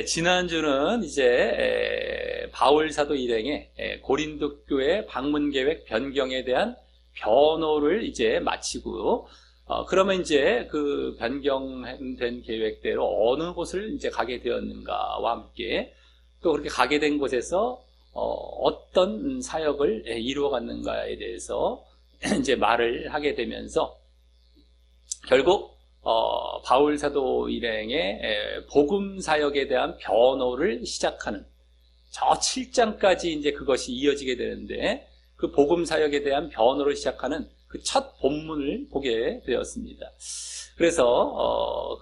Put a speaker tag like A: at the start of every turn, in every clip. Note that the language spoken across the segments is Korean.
A: 지난주는 이제 바울 사도 일행의 고린도 교회 방문 계획 변경에 대한 변호를 이제 마치고, 그러면 이제 그 변경된 계획대로 어느 곳을 이제 가게 되었는가와 함께 또 그렇게 가게 된 곳에서 어떤 사역을 이루어 갔는가에 대해서 이제 말을 하게 되면서 결국 바울 사도 일행의 복음 사역에 대한 변호를 시작하는 저 7장까지 이제 그것이 이어지게 되는데, 그 복음 사역에 대한 변호를 시작하는 그 첫 본문을 보게 되었습니다. 그래서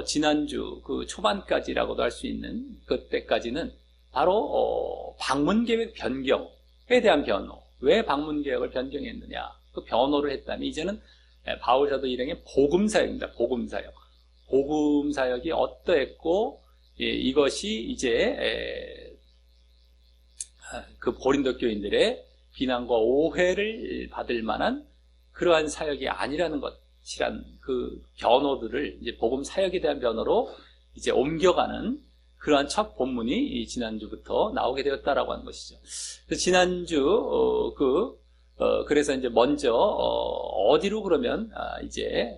A: 지난주 그 초반까지라고도 할 수 있는 그때까지는 바로 방문 계획 변경에 대한 변호, 왜 방문 계획을 변경했느냐, 그 변호를 했다면 이제는 바울 사도 일행의 복음 사역입니다. 복음 사역. 복음 사역이 어떠했고, 이것이 이제 그 고린도 교인들의 비난과 오해를 받을 만한 그러한 사역이 아니라는 것이란 그 변호들을 이제 복음 사역에 대한 변호로 이제 옮겨가는 그러한 첫 본문이 지난주부터 나오게 되었다라고 하는 것이죠. 그래서 지난주 그래서 이제 먼저 어디로 그러면 이제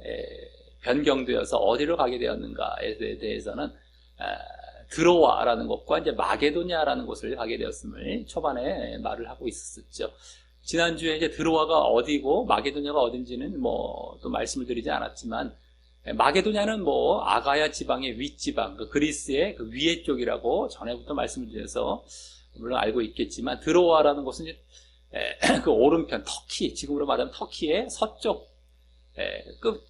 A: 변경되어서 어디로 가게 되었는가에 대해서는 드로아라는 곳과 이제 마게도냐라는 곳을 가게 되었음을 초반에 말을 하고 있었죠. 지난주에 이제 드로아가 어디고 마게도냐가 어딘지는 또 말씀을 드리지 않았지만, 마게도냐는 아가야 지방의 윗지방, 그 그리스의 그 위에 쪽이라고 전에부터 말씀을 드려서 물론 알고 있겠지만, 드로아라는 곳은 이제 그 오른편 터키, 지금으로 말하면 터키의 서쪽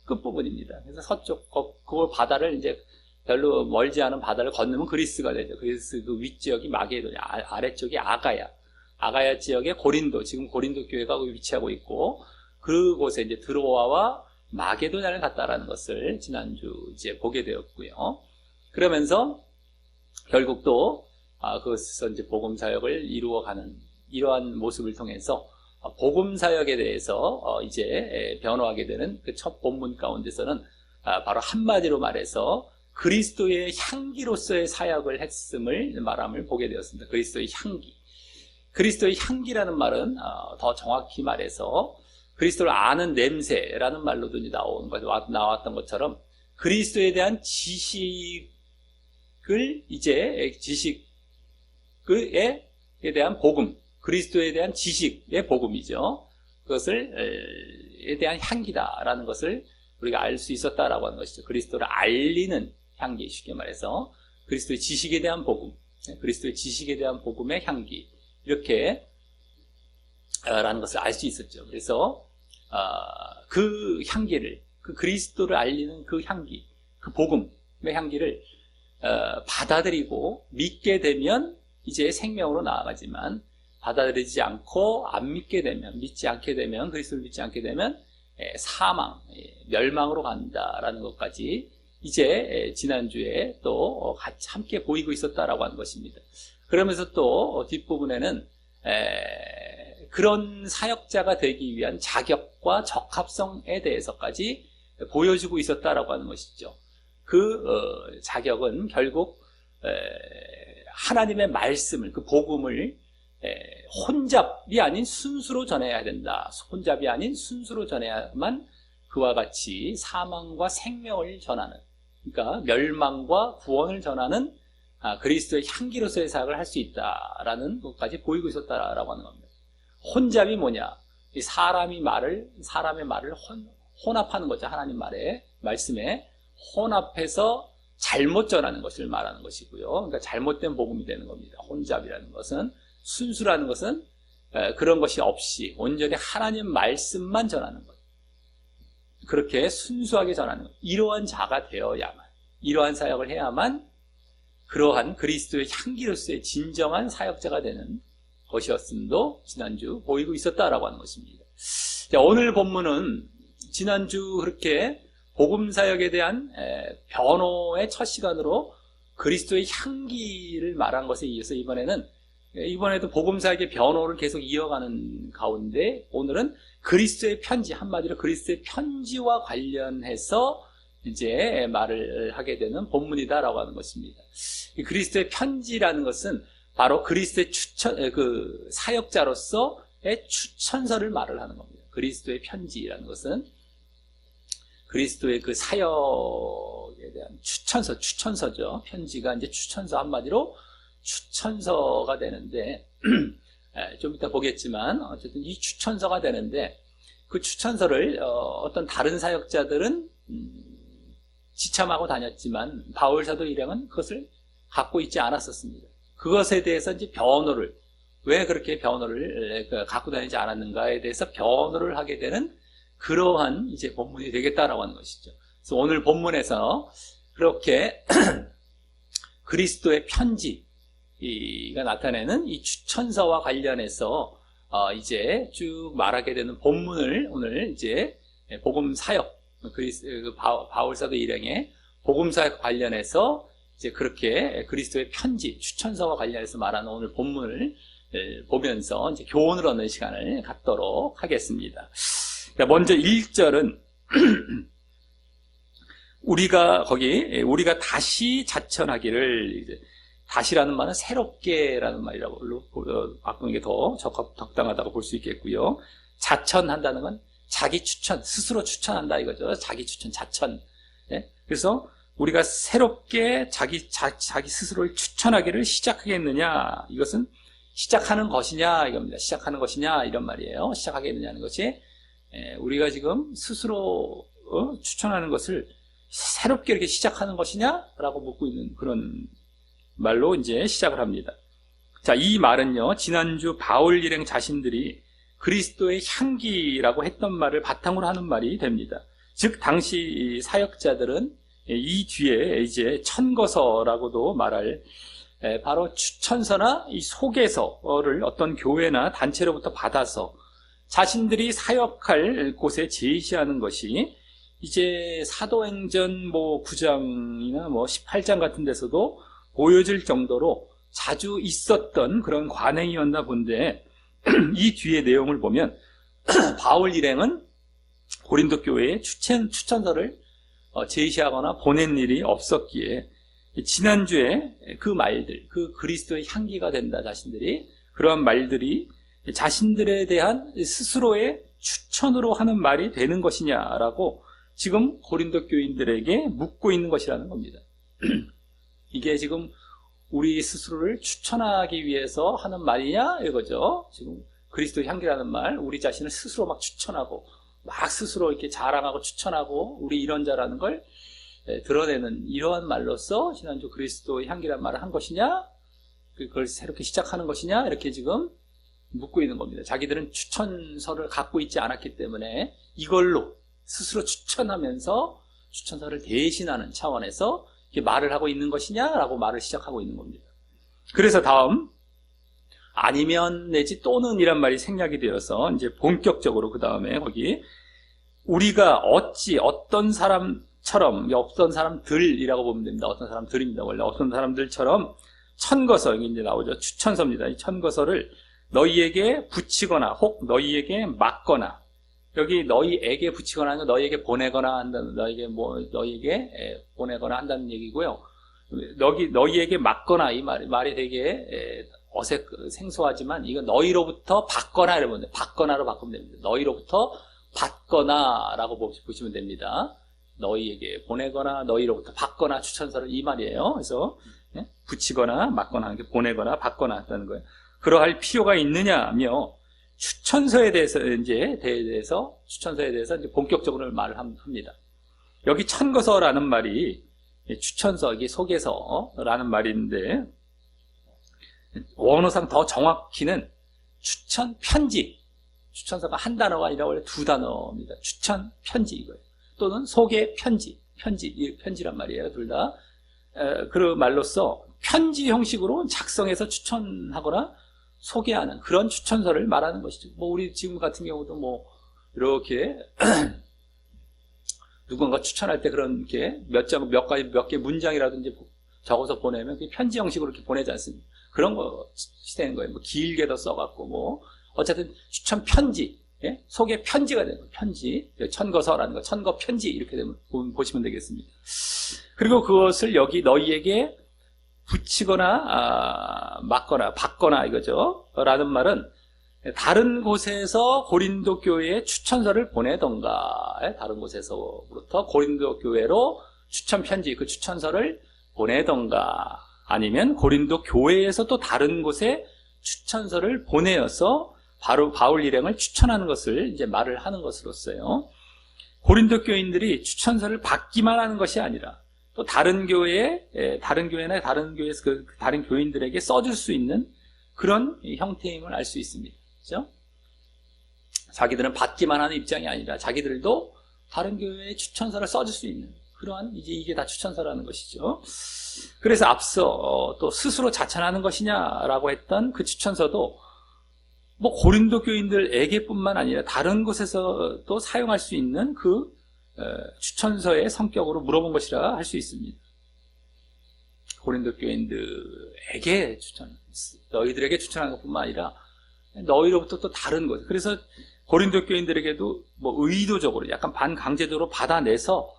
A: 끝부분입니다. 그래서 서쪽 그걸 바다를 이제 별로 멀지 않은 바다를 건너면 그리스가 되죠. 그리스 그 윗지역이 마게도냐, 아래쪽이 아가야 지역의 고린도, 지금 고린도 교회가 위치하고 있고, 그곳에 이제 드로아와 마게도냐를 갔다라는 것을 지난주 이제 보게 되었고요. 그러면서 결국 또 그것에서 이제 복음 사역을 이루어가는 이러한 모습을 통해서 복음 사역에 대해서 이제 변호하게 되는 그 첫 본문 가운데서는 바로 한마디로 말해서 그리스도의 향기로서의 사역을 했음을 말함을 보게 되었습니다. 그리스도의 향기. 그리스도의 향기라는 말은 더 정확히 말해서 그리스도를 아는 냄새라는 말로도 나왔던 것처럼, 그리스도에 대한 지식에 대한 복음, 그리스도에 대한 지식의 복음이죠. 그것에 대한 향기다라는 것을 우리가 알 수 있었다라고 하는 것이죠. 그리스도를 알리는 향기, 쉽게 말해서 그리스도의 지식에 대한 복음, 그리스도의 지식에 대한 복음의 향기, 이렇게 라는 것을 알 수 있었죠. 그래서 그 향기를, 그 그리스도를 알리는 그 향기, 그 복음의 향기를 받아들이고 믿게 되면 이제 생명으로 나아가지만, 받아들이지 않고 안 믿게 되면, 믿지 않게 되면, 그리스도를 믿지 않게 되면 사망, 멸망으로 간다라는 것까지 이제 지난주에 또 같이 함께 보이고 있었다라고 하는 것입니다. 그러면서 또 뒷부분에는 그런 사역자가 되기 위한 자격과 적합성에 대해서까지 보여주고 있었다라고 하는 것이죠. 그 자격은 결국 하나님의 말씀을, 그 복음을 혼잡이 아닌 순수로 전해야 된다. 혼잡이 아닌 순수로 전해야만 그와 같이 사망과 생명을 전하는, 그러니까 멸망과 구원을 전하는 그리스도의 향기로서의 사역을 할 수 있다라는 것까지 보이고 있었다라고 하는 겁니다. 혼잡이 뭐냐? 사람의 말을 혼합하는 거죠. 하나님 말씀에 혼합해서 잘못 전하는 것을 말하는 것이고요. 그러니까 잘못된 복음이 되는 겁니다. 혼잡이라는 것은, 순수라는 것은 그런 것이 없이 온전히 하나님 말씀만 전하는 것. 그렇게 순수하게 전하는 것. 이러한 자가 되어야만, 이러한 사역을 해야만 그러한 그리스도의 향기로서의 진정한 사역자가 되는 것이었음도 지난주 보이고 있었다라고 하는 것입니다. 오늘 본문은 지난주 그렇게 복음 사역에 대한 변호의 첫 시간으로 그리스도의 향기를 말한 것에 이어서 이번에도 복음 사역의 변호를 계속 이어가는 가운데, 오늘은 그리스도의 편지, 한마디로 그리스도의 편지와 관련해서 이제 말을 하게 되는 본문이다라고 하는 것입니다. 이 그리스도의 편지라는 것은 바로 그리스도의 그 사역자로서의 추천서를 말을 하는 겁니다. 그리스도의 편지라는 것은 그리스도의 그 사역에 대한 추천서죠. 편지가 이제 추천서, 한마디로 추천서가 되는데, 좀 이따 보겠지만, 어쨌든 이 추천서가 되는데, 그 추천서를 어떤 다른 사역자들은 지참하고 다녔지만, 바울 사도 일행은 그것을 갖고 있지 않았었습니다. 그것에 대해서 이제 변호를, 왜 그렇게 변호를 갖고 다니지 않았는가에 대해서 변호를 하게 되는 그러한 이제 본문이 되겠다라고 하는 것이죠. 그래서 오늘 본문에서 그렇게 그리스도의 편지가 나타내는 이 추천서와 관련해서 이제 쭉 말하게 되는 본문을 오늘 이제 복음 사역, 바울 사도 일행의 복음 사역 관련해서 이제 그렇게 그리스도의 편지, 추천서와 관련해서 말하는 오늘 본문을 보면서 이제 교훈을 얻는 시간을 갖도록 하겠습니다. 먼저 1절은 우리가 다시 자천하기를, 이제 다시라는 말은 새롭게라는 말이라고 바꾸는 게 더 적당하다고 볼 수 있겠고요. 자천한다는 건 자기 추천, 스스로 추천한다 이거죠. 자기 추천, 자천. 네? 그래서 우리가 새롭게 자기 스스로를 추천하기를 시작하겠느냐, 이것은 시작하는 것이냐 이겁니다. 시작하는 것이냐 이런 말이에요. 시작하겠느냐는 것이 우리가 지금 스스로 추천하는 것을 새롭게 이렇게 시작하는 것이냐라고 묻고 있는 그런 말로 이제 시작을 합니다. 자, 이 말은요, 지난주 바울 일행 자신들이 그리스도의 향기라고 했던 말을 바탕으로 하는 말이 됩니다. 즉, 당시 사역자들은 이 뒤에 이제 천거서라고도 말할 바로 추천서나 이 소개서를 어떤 교회나 단체로부터 받아서 자신들이 사역할 곳에 제시하는 것이 이제 사도행전 9장이나 18장 같은 데서도 보여질 정도로 자주 있었던 그런 관행이었나 본데, 이 뒤의 내용을 보면 바울 일행은 고린도 교회에 추천서를 제시하거나 보낸 일이 없었기에 지난주에 그 말들, 그 그리스도의 향기가 된다, 자신들이 그러한 말들이 자신들에 대한 스스로의 추천으로 하는 말이 되는 것이냐라고 지금 고린도 교인들에게 묻고 있는 것이라는 겁니다. 이게 지금 우리 스스로를 추천하기 위해서 하는 말이냐 이거죠. 지금 그리스도의 향기라는 말, 우리 자신을 스스로 막 추천하고 막 스스로 이렇게 자랑하고 추천하고 우리 이런 자라는 걸 드러내는 이러한 말로서 지난주 그리스도의 향기라는 말을 한 것이냐, 그걸 새롭게 시작하는 것이냐, 이렇게 지금 묻고 있는 겁니다. 자기들은 추천서를 갖고 있지 않았기 때문에 이걸로 스스로 추천하면서 추천서를 대신하는 차원에서 이렇게 말을 하고 있는 것이냐라고 말을 시작하고 있는 겁니다. 그래서 다음, 아니면 내지 또는 이란 말이 생략이 되어서 이제 본격적으로 그 다음에 거기 우리가 어찌 어떤 사람처럼, 어떤 사람들이라고 보면 됩니다. 어떤 사람들입니다. 원래 어떤 사람들처럼 천거서, 이게 이제 나오죠. 추천서입니다. 이 천거서를 너희에게 붙이거나 혹 너희에게 맞거나, 여기 너희에게 붙이거나 하는 건 너희에게 보내거나 한다는, 너희에게 보내거나 한다는 얘기고요. 여기 너희에게 맞거나 이 말이 되게 생소하지만 이건 너희로부터 받거나 이러면 돼요. 받거나로 바꾸면 됩니다. 너희로부터 받거나라고 보시면 됩니다. 너희에게 보내거나 너희로부터 받거나 추천서를 이 말이에요. 그래서 붙이거나 맞거나 하는 게 보내거나 받거나 한다는 거예요. 그러할 필요가 있느냐며 추천서에 대해서 이제 이제 본격적으로 말을 합니다. 여기 천거서라는 말이 추천서, 이게 소개서라는 말인데 원어상 더 정확히는 추천 편지. 추천서가 한 단어가 아니라 원래 두 단어입니다. 추천 편지 이거예요. 또는 소개 편지, 편지란 말이에요. 둘 다. 그 말로써 편지 형식으로 작성해서 추천하거나 소개하는 그런 추천서를 말하는 것이죠. 우리 지금 같은 경우도 이렇게 누군가 추천할 때 그런 게 몇 개 문장이라든지 적어서 보내면 그게 편지 형식으로 이렇게 보내지 않습니까? 그런 거 시대인 거예요. 길게도 써갖고 어쨌든 추천 편지, 예? 속에 편지가 되는 거예요. 편지. 천거서라는 거, 천거 편지 이렇게 되면 보시면 되겠습니다. 그리고 그것을 여기 너희에게 붙이거나 막거나 받거나 이거죠. 라는 말은 다른 곳에서 고린도 교회에 추천서를 보내던가, 다른 곳에서부터 고린도 교회로 추천 편지, 그 추천서를 보내던가, 아니면 고린도 교회에서 또 다른 곳에 추천서를 보내어서 바로 바울 일행을 추천하는 것을 이제 말을 하는 것으로서요. 고린도 교인들이 추천서를 받기만 하는 것이 아니라 또 다른 교회나 다른 교회에서 다른 교인들에게 써줄 수 있는 그런 형태임을 알 수 있습니다. 그렇죠? 자기들은 받기만 하는 입장이 아니라 자기들도 다른 교회에 추천서를 써줄 수 있는 그러한 이게 다 추천서라는 것이죠. 그래서 앞서 또 스스로 자찬하는 것이냐라고 했던 그 추천서도 뭐 고린도 교인들에게뿐만 아니라 다른 곳에서도 사용할 수 있는 그 추천서의 성격으로 물어본 것이라 할 수 있습니다. 고린도 교인들에게 너희들에게 추천하는 것뿐만 아니라 너희로부터 또 다른 것. 그래서 고린도 교인들에게도 뭐 의도적으로 약간 반강제적으로 받아내서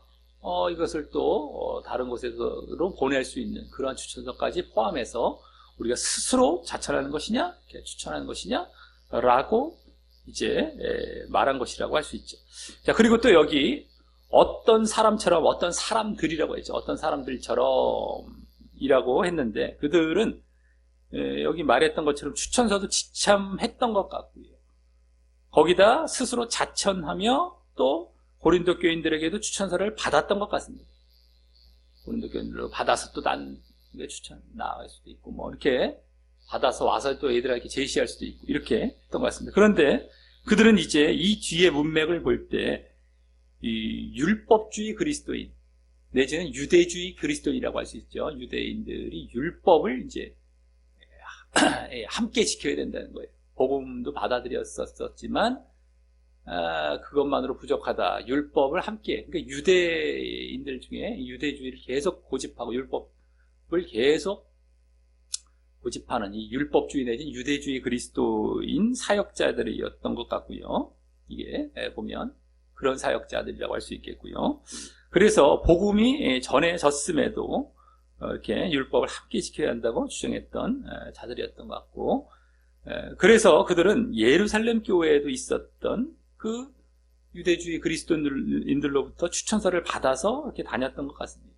A: 이것을 또 다른 곳에서로 보낼 수 있는 그러한 추천서까지 포함해서 우리가 스스로 자찬하는 것이냐, 추천하는 것이냐, 라고 이제 말한 것이라고 할 수 있죠. 자, 그리고 또 여기 어떤 사람처럼, 어떤 사람들이라고 했죠. 어떤 사람들처럼 이라고 했는데 그들은 여기 말했던 것처럼 추천서도 지참했던 것 같고요. 거기다 스스로 자천하며 또 고린도 교인들에게도 추천서를 받았던 것 같습니다. 고린도 교인들로 받아서 또 추천 나갈 수도 있고 뭐 이렇게 받아서 와서 또 애들에게 제시할 수도 있고 이렇게 했던 것 같습니다. 그런데 그들은 이제 이 뒤에 문맥을 볼 때 이 율법주의 그리스도인 내지는 유대주의 그리스도인이라고 할 수 있죠. 유대인들이 율법을 이제 함께 지켜야 된다는 거예요. 복음도 받아들였었지만 그것만으로 부족하다. 율법을 함께, 그러니까 유대인들 중에 유대주의를 계속 고집하고 율법을 계속 고집하는 이 율법주의 내지는 유대주의 그리스도인 사역자들이었던 것 같고요. 이게 보면 그런 사역자들이라고 할 수 있겠고요. 그래서 복음이 전해졌음에도 이렇게 율법을 함께 지켜야 한다고 주장했던 자들이었던 것 같고, 그래서 그들은 예루살렘 교회에도 있었던 그 유대주의 그리스도인들로부터 추천서를 받아서 이렇게 다녔던 것 같습니다.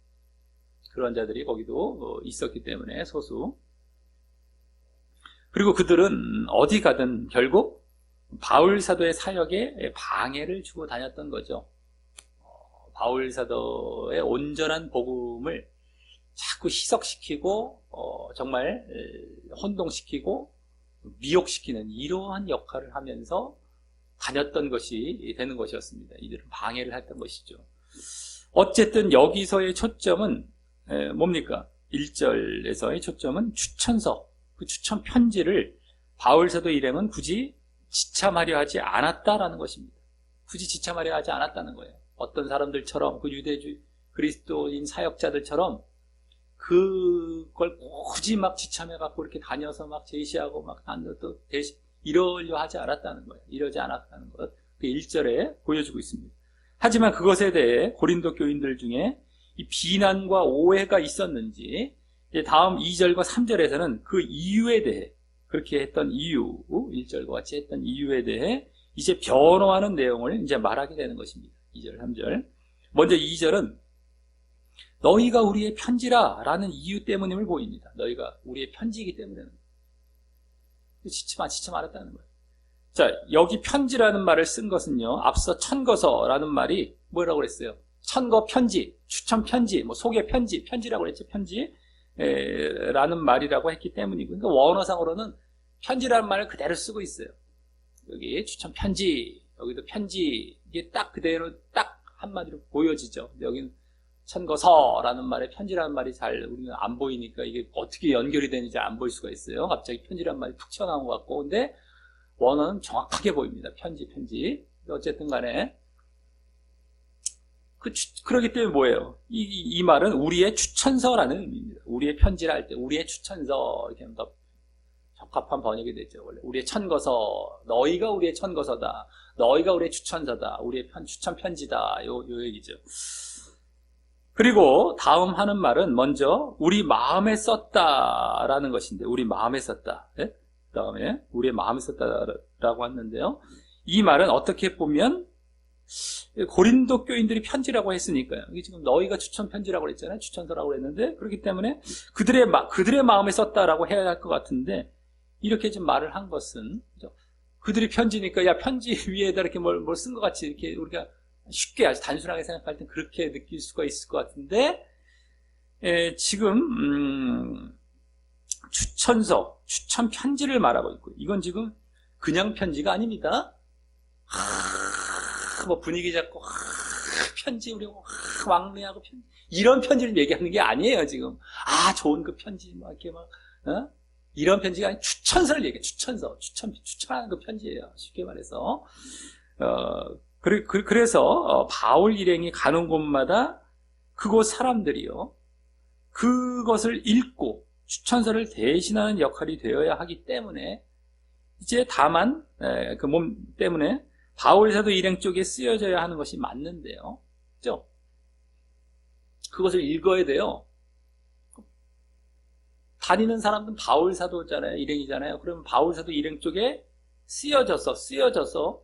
A: 그런 자들이 거기도 있었기 때문에 소수. 그리고 그들은 어디 가든 결국 바울 사도의 사역에 방해를 주고 다녔던 거죠. 바울 사도의 온전한 복음을 자꾸 희석시키고 정말 혼동시키고 미혹시키는 이러한 역할을 하면서 다녔던 것이 되는 것이었습니다. 이들은 방해를 했던 것이죠. 어쨌든 여기서의 초점은 뭡니까? 1절에서의 초점은 추천서, 그 추천 편지를 바울 사도 일행은 굳이 지참하려 하지 않았다라는 것입니다. 굳이 지참하려 하지 않았다는 거예요. 어떤 사람들처럼 그 유대주의 그리스도인 사역자들처럼 그걸 굳이 막 지참해갖고 이렇게 다녀서 막 제시하고 막 또 이러려 하지 않았다는 거예요. 이러지 않았다는 것. 그 1절에 보여주고 있습니다. 하지만 그것에 대해 고린도 교인들 중에 이 비난과 오해가 있었는지 다음 2절과 3절에서는 그 이유에 대해 그렇게 했던 이유, 1절과 같이 했던 이유에 대해 이제 변호하는 내용을 이제 말하게 되는 것입니다. 2절, 3절. 먼저 2절은 너희가 우리의 편지라 라는 이유 때문임을 보입니다. 너희가 우리의 편지이기 때문에는. 지침 안 했다는 거예요. 자, 여기 편지라는 말을 쓴 것은요, 앞서 천거서라는 말이 뭐라고 그랬어요? 천거 편지, 추천 편지, 뭐 소개 편지, 편지라고 그랬죠. 편지. 라는 말이라고 했기 때문이고, 그러니까 원어상으로는 편지라는 말을 그대로 쓰고 있어요. 여기 추천 편지, 여기도 편지, 이게 딱 그대로 딱 한마디로 보여지죠. 여기는 천거서라는 말에 편지라는 말이 잘 우리는 안 보이니까 이게 어떻게 연결이 되는지 안 보일 수가 있어요. 갑자기 편지라는 말이 툭 튀어나온 것 같고, 근데 원어는 정확하게 보입니다. 편지. 어쨌든 간에 그러기 때문에 뭐예요? 이 말은 우리의 추천서라는 의미입니다. 우리의 편지를 할 때 우리의 추천서 이렇게 하면 더 적합한 번역이 되죠. 원래 우리의 천거서, 너희가 우리의 천거서다. 너희가 우리의 추천서다. 우리의 추천 편지다. 요 얘기죠. 그리고 다음 하는 말은 먼저 우리 마음에 썼다라는 것인데, 우리 마음에 썼다. 네? 그다음에 우리의 마음에 썼다라고 했는데요. 이 말은 어떻게 보면 고린도 교인들이 편지라고 했으니까요. 이게 지금 너희가 추천 편지라고 그랬잖아요. 추천서라고 그랬는데, 그렇기 때문에 그들의 마음에 썼다라고 해야 할 것 같은데, 이렇게 지금 말을 한 것은, 그죠? 그들이 편지니까, 야, 편지 위에다 이렇게 뭘 쓴 것 같이, 이렇게 우리가 쉽게 아주 단순하게 생각할 땐 그렇게 느낄 수가 있을 것 같은데, 지금, 추천서, 추천 편지를 말하고 있고요. 이건 지금 그냥 편지가 아닙니다. 뭐 분위기 잡고 편지 우리 왕래하고 편지, 이런 편지를 얘기하는 게 아니에요. 지금 좋은 그 편지 막 이렇게 막 이런 편지가 아니라 추천서를 얘기해. 추천서, 추천하는 그 편지예요. 쉽게 말해서. 그래서 바울 일행이 가는 곳마다 그곳 사람들이요, 그것을 읽고 추천서를 대신하는 역할이 되어야 하기 때문에, 이제 다만 그 몸 때문에 바울 사도 일행 쪽에 쓰여져야 하는 것이 맞는데요. 그죠? 그것을 읽어야 돼요. 다니는 사람들은 바울 사도잖아요. 일행이잖아요. 그러면 바울 사도 일행 쪽에 쓰여져서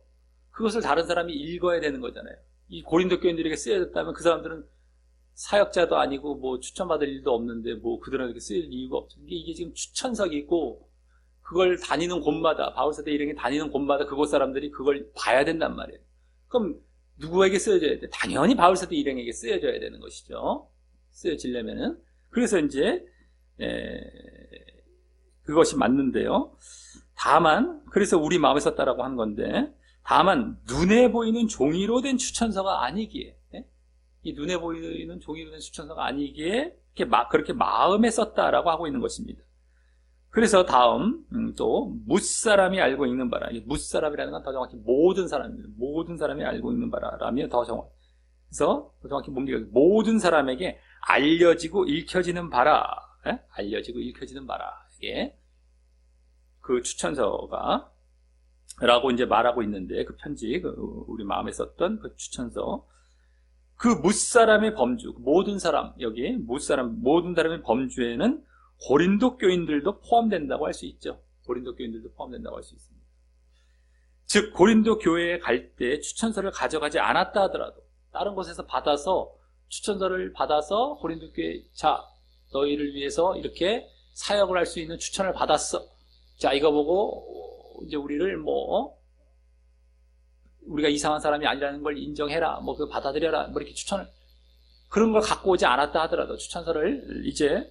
A: 그것을 다른 사람이 읽어야 되는 거잖아요. 이 고린도 교인들에게 쓰여졌다면 그 사람들은 사역자도 아니고 뭐 추천받을 일도 없는데 뭐 그들에게 쓰일 이유가 없죠. 이게 지금 추천석이고, 그걸 다니는 곳마다, 바울사도 일행이 다니는 곳마다 그곳 사람들이 그걸 봐야 된단 말이에요. 그럼 누구에게 쓰여져야 돼? 당연히 바울사도 일행에게 쓰여져야 되는 것이죠. 쓰여지려면은. 그래서 이제 그것이 맞는데요. 다만, 그래서 우리 마음에 썼다라고 한 건데, 다만 눈에 보이는 종이로 된 추천서가 아니기에, 이 눈에 보이는 종이로 된 추천서가 아니기에 그렇게 마음에 썼다라고 하고 있는 것입니다. 그래서 다음 또 뭇사람이 알고 있는 바라. 뭇사람이라는 건 더 정확히 모든 사람입니다. 모든 사람이 알고 있는 바라라면 더 정확. 그래서 더 정확히 뭡니까? 모든 사람에게 알려지고 읽혀지는 바라. 알려지고 읽혀지는 바라. 이게 그 추천서가 라고 이제 말하고 있는데, 그 편지, 우리 마음에 썼던 그 추천서, 그 뭇사람의 범주, 모든 사람, 여기 모든 사람의 범주에는 고린도 교인들도 포함된다고 할 수 있죠. 고린도 교인들도 포함된다고 할 수 있습니다. 즉 고린도 교회에 갈 때 추천서를 가져가지 않았다 하더라도, 다른 곳에서 받아서, 추천서를 받아서 고린도 교회, 자, 너희를 위해서 이렇게 사역을 할 수 있는 추천을 받았어. 자, 이거 보고 이제 우리를 우리가 이상한 사람이 아니라는 걸 인정해라, 그거 받아들여라, 이렇게 추천을, 그런 걸 갖고 오지 않았다 하더라도, 추천서를 이제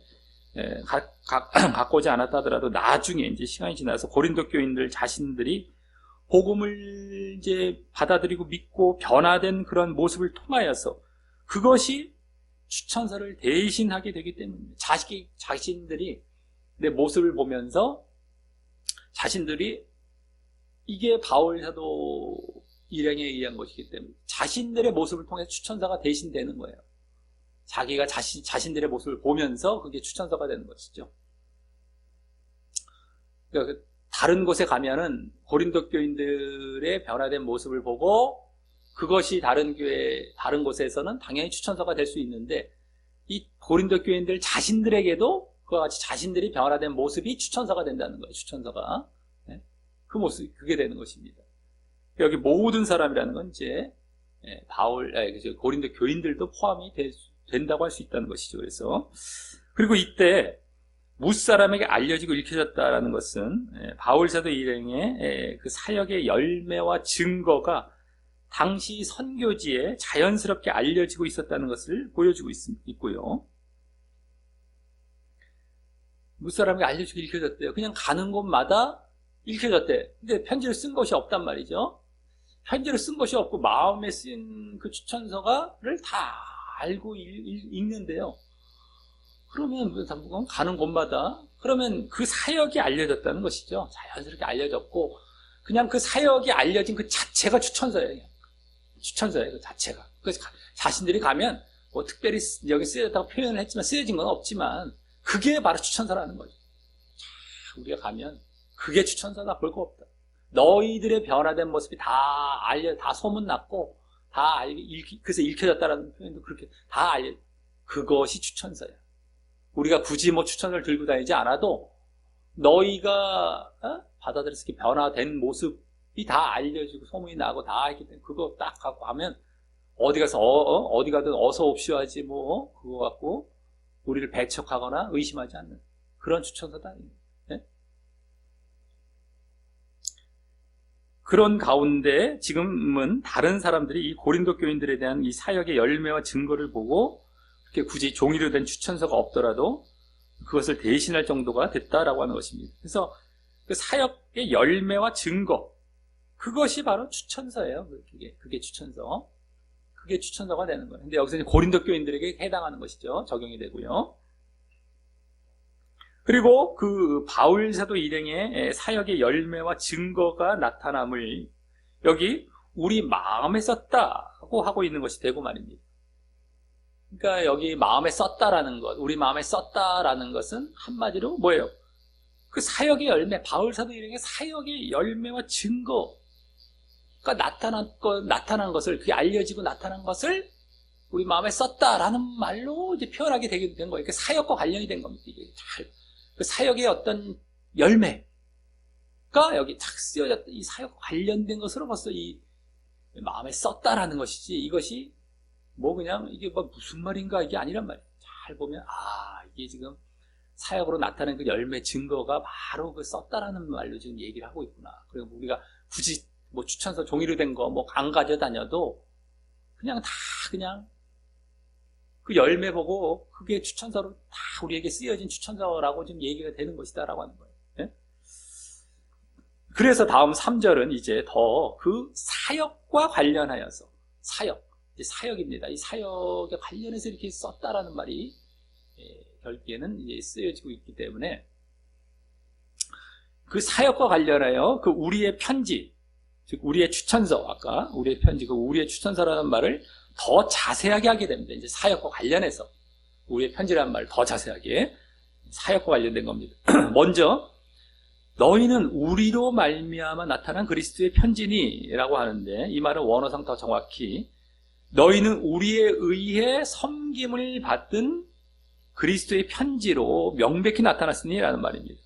A: 갖고 오지 않았다 하더라도, 나중에 이제 시간이 지나서 고린도 교인들 자신들이 복음을 이제 받아들이고 믿고 변화된 그런 모습을 통하여서, 그것이 추천서를 대신하게 되기 때문입니다. 자신들이 내 모습을 보면서 자신들이 이게 바울 사도 일행에 의한 것이기 때문에 자신들의 모습을 통해 추천서가 대신되는 거예요. 자기가 자신들의 모습을 보면서 그게 추천서가 되는 것이죠. 그러니까 다른 곳에 가면은 고린도 교인들의 변화된 모습을 보고 그것이 다른 곳에서는 당연히 추천서가 될 수 있는데, 이 고린도 교인들 자신들에게도 그와 같이 자신들이 변화된 모습이 추천서가 된다는 거예요. 추천서가. 그 모습, 그게 되는 것입니다. 여기 모든 사람이라는 건 이제 고린도 교인들도 포함이 된다고 할 수 있다는 것이죠. 그래서 그리고 이때 뭇사람에게 알려지고 읽혀졌다라는 것은 바울 사도 일행의 그 사역의 열매와 증거가 당시 선교지에 자연스럽게 알려지고 있었다는 것을 보여주고 있고요. 뭇사람에게 알려지고 읽혀졌대요. 그냥 가는 곳마다 읽혀졌대. 근데 편지를 쓴 것이 없단 말이죠. 편지를 쓴 것이 없고 마음에 쓴 그 추천서가를 다 알고 읽는데요. 그러면 가는 곳마다, 그러면 그 사역이 알려졌다는 것이죠. 자연스럽게 알려졌고, 그냥 그 사역이 알려진 그 자체가 추천서예요. 추천서예요, 그 자체가. 그래서 자신들이 가면 특별히 여기 쓰여졌다고 표현을 했지만 쓰여진 건 없지만 그게 바로 추천서라는 거죠. 우리가 가면 그게 추천서다. 볼 거 없다. 너희들의 변화된 모습이 다 소문났고, 그래서 읽혀졌다라는 표현도 그렇게 다 그것이 추천서야. 우리가 굳이 뭐 추천을 들고 다니지 않아도 너희가 받아들여서 이렇게 변화된 모습이 다 알려지고 소문이 나고 다 있기 때문에 그거 딱 갖고 하면 어디 가서 어디 가든 어서 옵시오 하지 뭐 그거 갖고 우리를 배척하거나 의심하지 않는 그런 추천서다. 네? 그런 가운데 지금은 다른 사람들이 이 고린도 교인들에 대한 이 사역의 열매와 증거를 보고 그렇게 굳이 종이로 된 추천서가 없더라도 그것을 대신할 정도가 됐다라고 하는 것입니다. 그래서 그 사역의 열매와 증거, 그것이 바로 추천서예요. 그게 추천서. 그게 추천서가 되는 거예요. 근데 여기서 고린도 교인들에게 해당하는 것이죠. 적용이 되고요. 그리고 그 바울 사도 일행의 사역의 열매와 증거가 나타남을 여기 우리 마음에 썼다고 하고 있는 것이 되고 말입니다. 그러니까 여기 마음에 썼다라는 것, 우리 마음에 썼다라는 것은 한마디로 뭐예요? 그 사역의 열매, 바울 사도 일행의 사역의 열매와 증거가 나타난 것을, 그게 알려지고 나타난 것을 우리 마음에 썼다라는 말로 이제 표현하게 되게 된 거예요. 그 사역과 관련이 된 겁니다. 이게 그 사역의 어떤 열매가 여기 탁 쓰여졌다. 이 사역과 관련된 것으로 벌써 이 마음에 썼다라는 것이지, 이것이 뭐 그냥 이게 뭐 무슨 말인가 이게 아니란 말이에요. 잘 보면 이게 지금 사역으로 나타낸 그 열매 증거가 바로 그 썼다라는 말로 지금 얘기를 하고 있구나. 그리고 우리가 굳이 뭐 추천서 종이로 된 거 뭐 안 가져다녀도 그냥 그 열매 보고 그게 추천서로 다 우리에게 쓰여진 추천서라고 지금 얘기가 되는 것이다라고 하는 거예요. 네? 그래서 다음 3절은 이제 더 그 사역과 관련하여서 사역입니다. 이 사역에 관련해서 이렇게 썼다라는 말이 결국에는 이제 쓰여지고 있기 때문에 그 사역과 관련하여 그 우리의 편지, 즉 우리의 추천서, 아까 우리의 편지, 그 우리의 추천서라는 말을 더 자세하게 하게 됩니다. 이제 사역과 관련해서 우리의 편지라는 말을 더 자세하게 사역과 관련된 겁니다. 먼저 너희는 우리로 말미암아 나타난 그리스도의 편지니라고 하는데, 이 말은 원어상 더 정확히 너희는 우리에 의해 섬김을 받은 그리스도의 편지로 명백히 나타났으니라는 말입니다.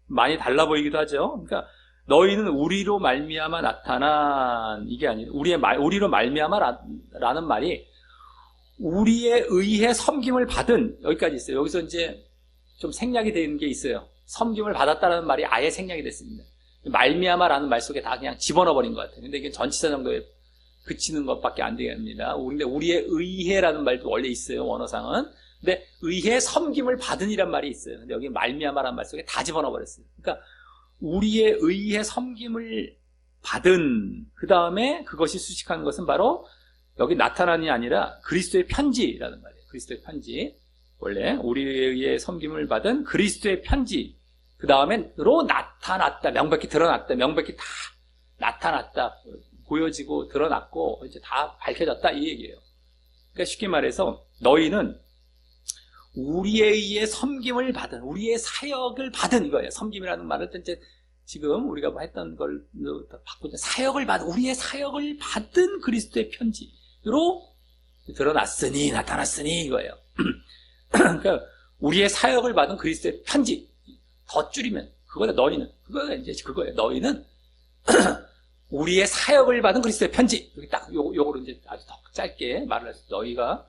A: 많이 달라 보이기도 하죠. 그러니까 너희는 우리로 말미암아 나타난, 이게 아니라 우리로 말미암아라는 말이 우리에 의해 섬김을 받은, 여기까지 있어요. 여기서 이제 좀 생략이 되는 게 있어요. 섬김을 받았다라는 말이 아예 생략이 됐습니다. 말미암아라는 말 속에 다 그냥 집어넣어 버린 것 같아요. 근데 이게 전치사 정도에 그치는 것밖에 안 되겠습니다. 근데 우리에 의해라는 말도 원래 있어요, 원어상은. 근데 의해 섬김을 받은이란 말이 있어요. 근데 여기 말미암아라는 말 속에 다 집어넣어 버렸어요. 그러니까 우리에 의해 섬김을 받은, 그 다음에 그것이 수식하는 것은 바로 여기 나타난이 아니라 그리스도의 편지라는 말이에요. 그리스도의 편지. 원래 우리에 의해 섬김을 받은 그리스도의 편지. 그 다음에로 나타났다. 명백히 드러났다. 명백히 다 나타났다. 보여지고 드러났고 이제 다 밝혀졌다, 이 얘기예요. 그러니까 쉽게 말해서 너희는 우리에 의해 섬김을 받은, 우리의 사역을 받은, 이거예요. 섬김이라는 말을 이제 지금 우리가 했던 걸 바꾸자. 사역을 받은, 우리의 사역을 받은 그리스도의 편지로 드러났으니, 나타났으니, 이거예요. 그러니까 우리의 사역을 받은 그리스도의 편지, 더 줄이면 그거다. 너희는, 그거가 이제 그거예요. 너희는 우리의 사역을 받은 그리스도의 편지. 여기 딱 요거로 이제 아주 더 짧게 말을 했어요. 너희가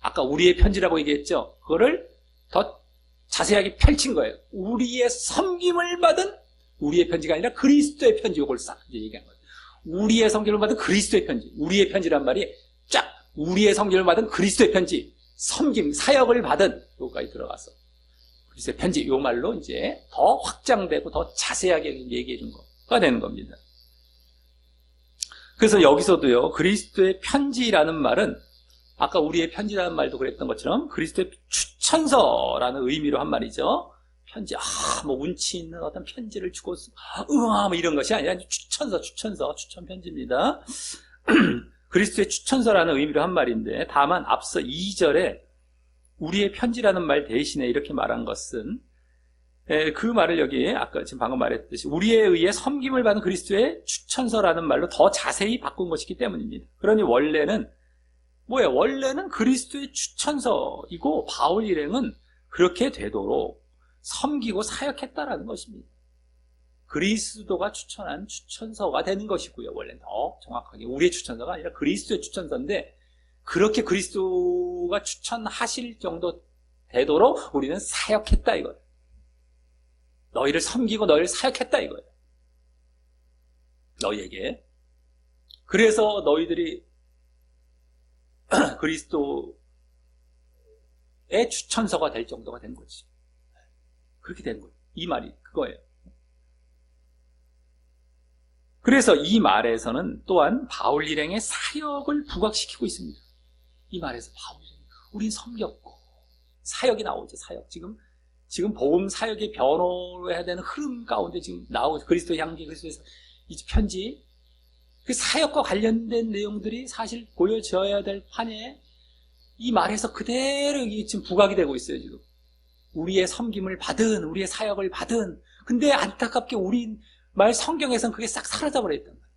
A: 아까 우리의 편지라고 얘기했죠. 그거를 더 자세하게 펼친 거예요. 우리의 섬김을 받은, 우리의 편지가 아니라 그리스도의 편지, 요걸 싹 이제 얘기한 거예요. 우리의 섬김을 받은 그리스도의 편지. 우리의 편지란 말이 쫙 우리의 섬김을 받은 그리스도의 편지, 섬김, 사역을 받은, 요거까지 들어가서 그리스도의 편지, 요 말로 이제 더 확장되고 더 자세하게 얘기해 준 거가 되는 겁니다. 그래서 여기서도요, 그리스도의 편지라는 말은 아까 우리의 편지라는 말도 그랬던 것처럼 그리스도의 추천서라는 의미로 한 말이죠. 편지, 뭐 운치 있는 어떤 편지를 주고, 뭐 이런 것이 아니라 추천 편지입니다. 그리스도의 추천서라는 의미로 한 말인데, 다만 앞서 2절에 우리의 편지라는 말 대신에 이렇게 말한 것은 그 말을 여기 아까 지금 방금 말했듯이 우리에 의해 섬김을 받은 그리스도의 추천서라는 말로 더 자세히 바꾼 것이기 때문입니다. 그러니 원래는 뭐예요? 원래는 그리스도의 추천서이고 바울 일행은 그렇게 되도록 섬기고 사역했다라는 것입니다. 그리스도가 추천한 추천서가 되는 것이고요. 원래는 더 정확하게 우리의 추천서가 아니라 그리스도의 추천서인데 그렇게 그리스도가 추천하실 정도 되도록 우리는 사역했다 이거예요. 너희를 섬기고 너희를 사역했다 이거예요. 너희에게. 그래서 너희들이 그리스도의 추천서가 될 정도가 된 거지. 그렇게 된 거예요. 이 말이 그거예요. 그래서 이 말에서는 또한 바울 일행의 사역을 부각시키고 있습니다. 이 말에서 바울 일행, 우린 섬겼고 사역이 나오죠. 사역. 지금 복음 사역의 변호를 해야 되는 흐름 가운데 지금 나오고 그리스도 향기, 그리스도에서 이 편지 그 사역과 관련된 내용들이 사실 보여져야 될 판에 이 말에서 그대로 이게 지금 부각이 되고 있어요. 지금 우리의 섬김을 받은, 우리의 사역을 받은. 근데 안타깝게 우리 말 성경에서는 그게 싹 사라져버렸단 말이에요.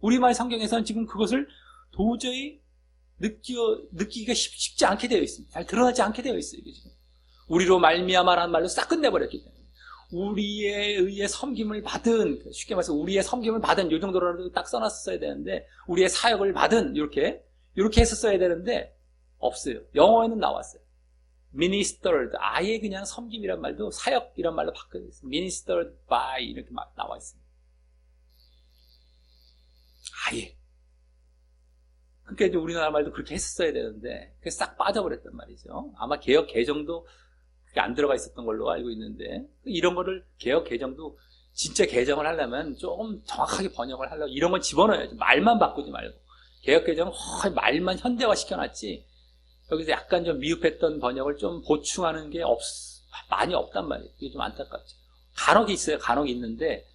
A: 우리말 성경에서는 지금 그것을 도저히 느끼기가 쉽지 않게 되어 있습니다. 잘 드러나지 않게 되어 있어요. 이게 지금 우리로 말미암아라는 말로 싹 끝내버렸기 때문에 우리에 의해 섬김을 받은, 쉽게 말해서 우리의 섬김을 받은 이 정도로라도 딱 써놨어야 되는데 우리의 사역을 받은 이렇게 했었어야 되는데 없어요. 영어에는 나왔어요. ministered, 아예 그냥 섬김이란 말도 사역이란 말로 바뀌어져 있어요. ministered by 이렇게 나와 있습니다. 아예. 그러니까 이제 우리나라 말도 그렇게 했었어야 되는데 그게 싹 빠져버렸단 말이죠. 아마 개역 개정도 그게 안 들어가 있었던 걸로 알고 있는데 이런 거를 개역 개정도 진짜 개정을 하려면 조금 정확하게 번역을 하려고 이런 건 집어넣어야죠. 말만 바꾸지 말고. 개역 개정은 말만 현대화 시켜놨지 여기서 약간 좀 미흡했던 번역을 좀 보충하는 게 많이 없단 말이에요. 이게 좀 안타깝죠. 간혹 있어요. 간혹 있는데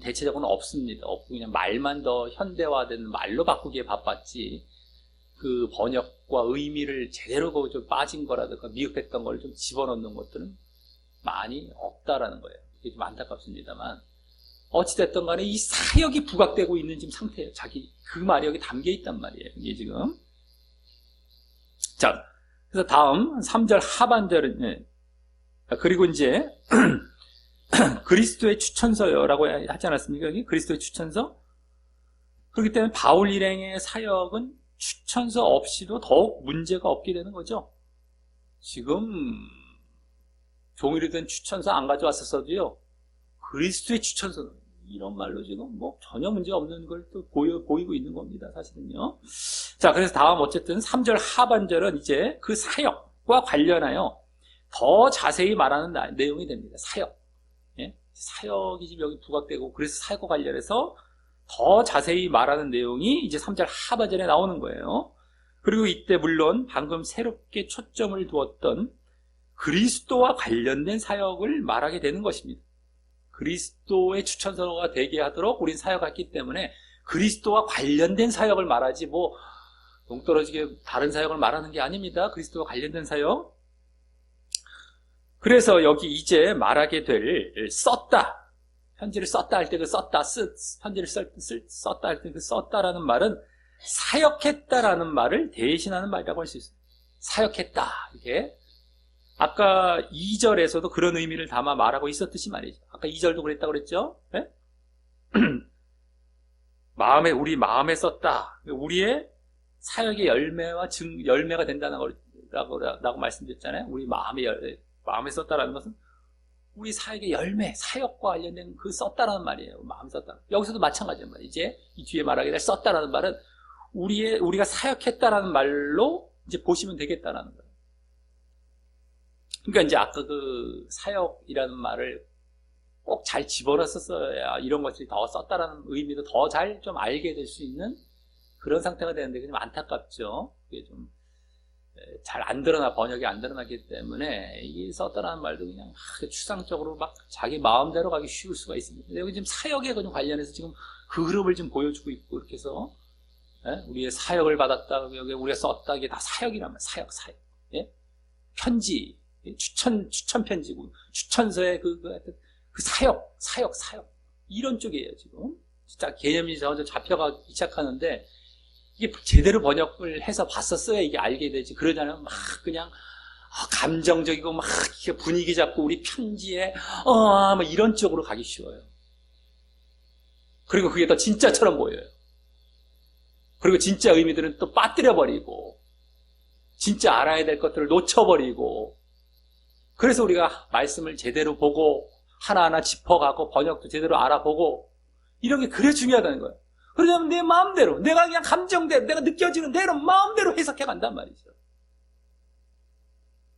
A: 대체적으로는 없습니다. 없고 그냥 말만 더 현대화된 말로 바꾸기에 바빴지 그 번역과 의미를 제대로 좀 빠진 거라든가 미흡했던 걸 좀 집어넣는 것들은 많이 없다라는 거예요. 이게 좀 안타깝습니다만 어찌됐든 간에 이 사역이 부각되고 있는 지금 상태예요. 그 말이 여기 담겨 있단 말이에요. 이게 지금. 자, 그래서 다음 3절 하반절은 그리고 이제 그리스도의 추천서라고 하지 않았습니까? 여기 그리스도의 추천서. 그렇기 때문에 바울 일행의 사역은 추천서 없이도 더욱 문제가 없게 되는 거죠. 지금 종이로 된 추천서 안 가져왔었어도요. 그리스도의 추천서 이런 말로 지금 뭐 전혀 문제 없는 걸 또 보이고 있는 겁니다. 사실은요. 자, 그래서 다음 어쨌든 3절 하반절은 이제 그 사역과 관련하여 더 자세히 말하는 내용이 됩니다. 사역. 예? 사역이 지금 여기 부각되고 그래서 사역과 관련해서 더 자세히 말하는 내용이 이제 3절 하반절에 나오는 거예요. 그리고 이때 물론 방금 새롭게 초점을 두었던 그리스도와 관련된 사역을 말하게 되는 것입니다. 그리스도의 추천서가 되게 하도록 우린 사역했기 때문에 그리스도와 관련된 사역을 말하지 뭐 동떨어지게 다른 사역을 말하는 게 아닙니다. 그리스도와 관련된 사역. 그래서 여기 이제 말하게 될 썼다. 편지를 썼다 할 때 그 썼다, 편지를 썼다 할 때 그 썼다라는 말은 사역했다라는 말을 대신하는 말이라고 할 수 있습니다. 사역했다. 이게 아까 2절에서도 그런 의미를 담아 말하고 있었듯이 말이죠. 아까 2절도 그랬다고 그랬죠? 네? 우리 마음에 썼다. 우리의 사역의 열매가 된다는 거라고 말씀드렸잖아요. 우리 마음에 썼다라는 것은 우리 사역의 열매, 사역과 관련된 그 썼다라는 말이에요. 마음 썼다. 여기서도 마찬가지란 말이에요. 이제 이 뒤에 말하게 될 썼다라는 말은 우리가 사역했다라는 말로 이제 보시면 되겠다라는 거예요. 그러니까 이제 아까 그 사역이라는 말을 꼭 잘 집어넣었어야 이런 것들이 더 썼다라는 의미도 더 잘 좀 알게 될 수 있는 그런 상태가 되는데 그게 좀 안타깝죠. 그게 좀 잘 안 번역이 안 드러나기 때문에 이게 썼다라는 말도 그냥 추상적으로 막 자기 마음대로 가기 쉬울 수가 있습니다. 여기 지금 사역에 관련해서 지금 그 흐름을 좀 보여주고 있고 이렇게 해서 우리의 사역을 받았다, 여기 우리가 썼다, 이게 다 사역이란 말이에요. 사역. 예? 편지. 추천 편지고, 추천서의 그 사역. 이런 쪽이에요, 지금. 진짜 개념이 점점 잡혀가기 시작하는데, 이게 제대로 번역을 해서 봤었어야 이게 알게 되지. 그러잖아요. 막 그냥, 감정적이고, 막 분위기 잡고, 우리 편지에, 막 이런 쪽으로 가기 쉬워요. 그리고 그게 더 진짜처럼 보여요. 그리고 진짜 의미들은 또 빠뜨려버리고, 진짜 알아야 될 것들을 놓쳐버리고, 그래서 우리가 말씀을 제대로 보고, 하나하나 짚어가고, 번역도 제대로 알아보고, 이런 게 그래 중요하다는 거예요. 그러냐면 내 마음대로, 내가 그냥 감정대로, 내가 느껴지는 대로 마음대로 해석해 간단 말이죠.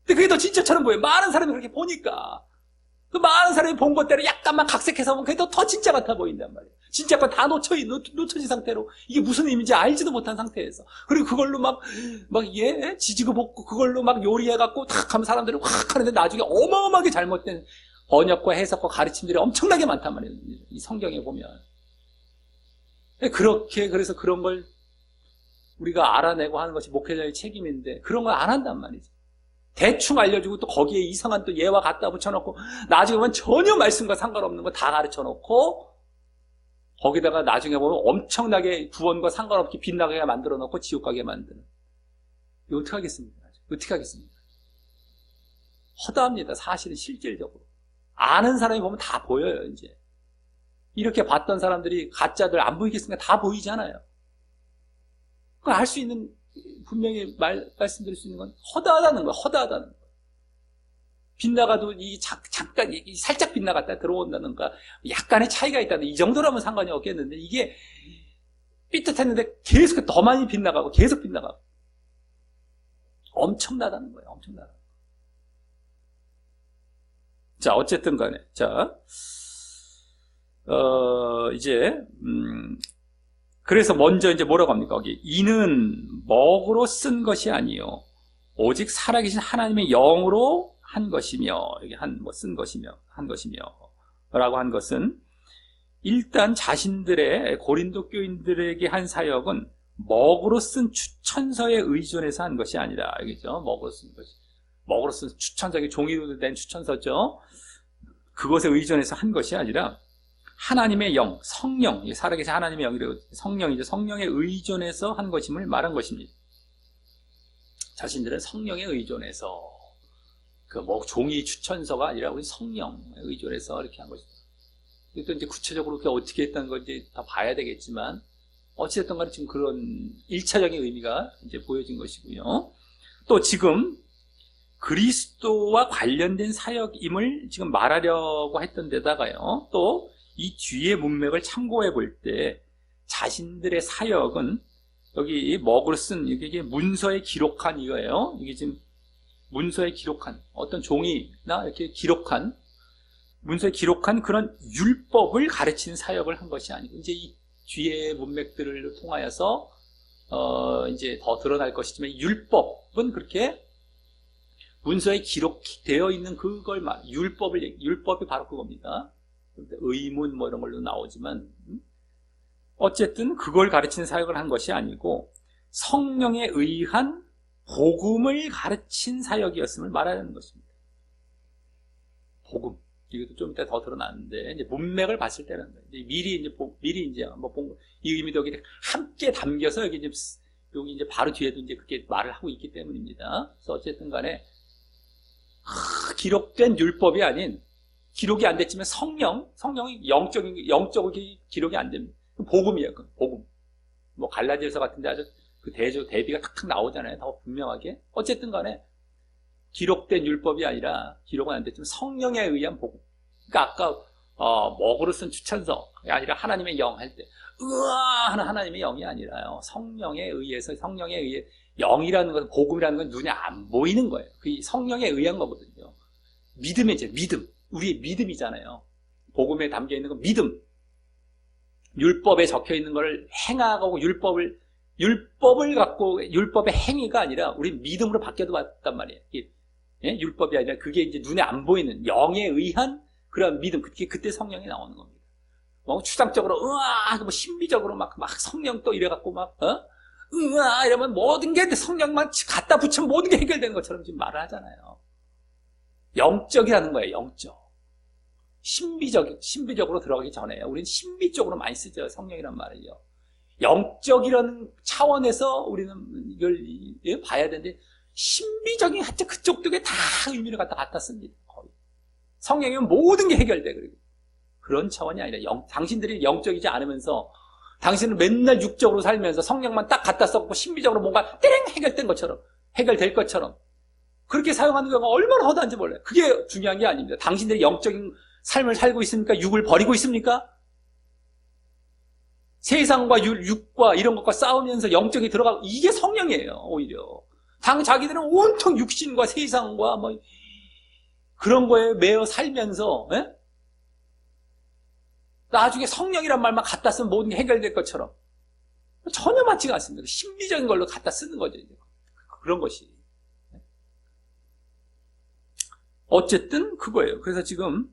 A: 근데 그게 더 진짜처럼 보여요. 많은 사람이 그렇게 보니까. 그 많은 사람이 본 것대로 약간만 각색해서 보면 그게 더 진짜 같아 보인단 말이에요. 진짜 건 다 놓쳐진 상태로 이게 무슨 의미인지 알지도 못한 상태에서. 그리고 그걸로 지지고 볶고 그걸로 막 요리해갖고 탁 하면 사람들이 확 하는데 나중에 어마어마하게 잘못된 번역과 해석과 가르침들이 엄청나게 많단 말이에요. 이 성경에 보면. 그래서 그런 걸 우리가 알아내고 하는 것이 목회자의 책임인데 그런 걸 안 한단 말이죠. 대충 알려주고 또 거기에 이상한 또 예와 갖다 붙여놓고 나중에 보면 전혀 말씀과 상관없는 거 다 가르쳐놓고 거기다가 나중에 보면 엄청나게 구원과 상관없게 빗나가게 만들어 놓고 지옥 가게 만드는. 이거 어떻게 하겠습니까? 어떻게 하겠습니까? 허다합니다. 사실은 실질적으로. 아는 사람이 보면 다 보여요, 이제. 이렇게 봤던 사람들이 가짜들 안 보이겠습니까? 다 보이잖아요. 그걸 할 수 있는, 분명히 말씀드릴 수 있는 건 허다하다는 거야, 허다하다는 거야. 빗나가도 잠깐, 살짝 빗나갔다 들어온다는가, 약간의 차이가 있다는, 이 정도라면 상관이 없겠는데, 이게 삐끗했는데 계속 더 많이 빗나가고, 계속 빗나가고. 엄청나다는 거예요, 엄청나다. 자, 어쨌든 간에. 자, 그래서 먼저 이제 뭐라고 합니까? 거기. 이는 먹으로 쓴 것이 아니요. 오직 살아계신 하나님의 영으로 한 것이며, 여기 쓴 것이며, 한 것이며. 라고 한 것은, 일단 자신들의 고린도 교인들에게 한 사역은 먹으로 쓴 추천서에 의존해서 한 것이 아니라, 알겠죠? 먹으로 쓴 것이. 먹으로 쓴 추천서, 종이로 된 추천서죠. 그것에 의존해서 한 것이 아니라, 하나님의 영, 성령, 살아계신 하나님의 영이라고 성령이죠. 성령에 의존해서 한 것임을 말한 것입니다. 자신들은 성령에 의존해서 종이 추천서가 아니라 우리 성령에 의존해서 이렇게 한 것입니다. 또 이제 구체적으로 그게 어떻게 했다는 건지 다 봐야 되겠지만 어찌됐든 간에 지금 그런 1차적인 의미가 이제 보여진 것이고요. 또 지금 그리스도와 관련된 사역임을 지금 말하려고 했던 데다가요. 또 이 뒤의 문맥을 참고해 볼 때 자신들의 사역은 여기 먹을 쓴 이게 문서에 기록한 이거예요. 이게 지금 문서에 기록한 어떤 종이나 이렇게 기록한 문서에 기록한 그런 율법을 가르치는 사역을 한 것이 아니고 이제 이 뒤의 문맥들을 통하여서 이제 더 드러날 것이지만 율법은 그렇게 문서에 기록되어 있는 그걸 율법이 바로 그겁니다. 의문 이런 걸로 나오지만 어쨌든 그걸 가르치는 사역을 한 것이 아니고 성령에 의한 복음을 가르친 사역이었음을 말하는 것입니다. 복음. 이것도 좀 이따 더 드러나는데 이제 문맥을 봤을 때는 미리 이제 한번 본 이 의미도 여기 함께 담겨서 여기 이제 바로 뒤에도 이제 그렇게 말을 하고 있기 때문입니다. 그래서 어쨌든 간에 기록된 율법이 아닌 기록이 안 됐지만 성령이 영적으로 기록이 안 됩니다. 복음이에요, 그 복음. 뭐 갈라디아서 같은데 아주 그 대비가 탁탁 나오잖아요, 더 분명하게. 어쨌든 간에 기록된 율법이 아니라 기록은 안 됐지만 성령에 의한 복음. 그러니까 아까 먹으로 쓴 추천서가 아니라 하나님의 영 할 때 으아 하는 하나님의 영이 아니라요. 성령에 의해 영이라는 것은 복음이라는 건 눈에 안 보이는 거예요. 그 성령에 의한 거거든요. 믿음이죠, 믿음. 우리의 믿음이잖아요. 복음에 담겨 있는 건 믿음. 율법에 적혀 있는 걸 행하고 율법을 갖고 율법의 행위가 아니라 우리 믿음으로 바뀌어도 봤단 말이에요. 예? 율법이 아니라 그게 이제 눈에 안 보이는 영에 의한 그런 믿음. 그때 성령이 나오는 겁니다. 뭐 추상적으로 뭐 신비적으로 막 성령 또 이래갖고 이러면 모든 게 성령만 갖다 붙이면 모든 게 해결되는 것처럼 지금 말을 하잖아요. 영적이라는 거예요. 영적. 신비적으로 들어가기 전에 우리는 신비 쪽으로 많이 쓰죠. 성령이란 말을요. 영적이라는 차원에서 우리는 이걸 봐야 되는데 신비적인 하여튼 그쪽 쪽에 다 의미를 갖다 씁니다. 거의. 성령이면 모든 게 해결돼. 그런 차원이 아니라 당신들이 영적이지 않으면서 당신은 맨날 육적으로 살면서 성령만 딱 갖다 썼고 신비적으로 뭔가 띠링 해결될 것처럼 그렇게 사용하는 경우가 얼마나 허다한지 몰라요. 그게 중요한 게 아닙니다. 당신들이 영적인 삶을 살고 있습니까? 육을 버리고 있습니까? 세상과 육과 이런 것과 싸우면서 영적이 들어가고 이게 성령이에요. 오히려 자기들은 온통 육신과 세상과 뭐 그런 거에 매여 살면서 나중에 성령이란 말만 갖다 쓰면 모든 게 해결될 것처럼 전혀 맞지가 않습니다. 신비적인 걸로 갖다 쓰는 거죠. 그런 것이. 어쨌든 그거예요. 그래서 지금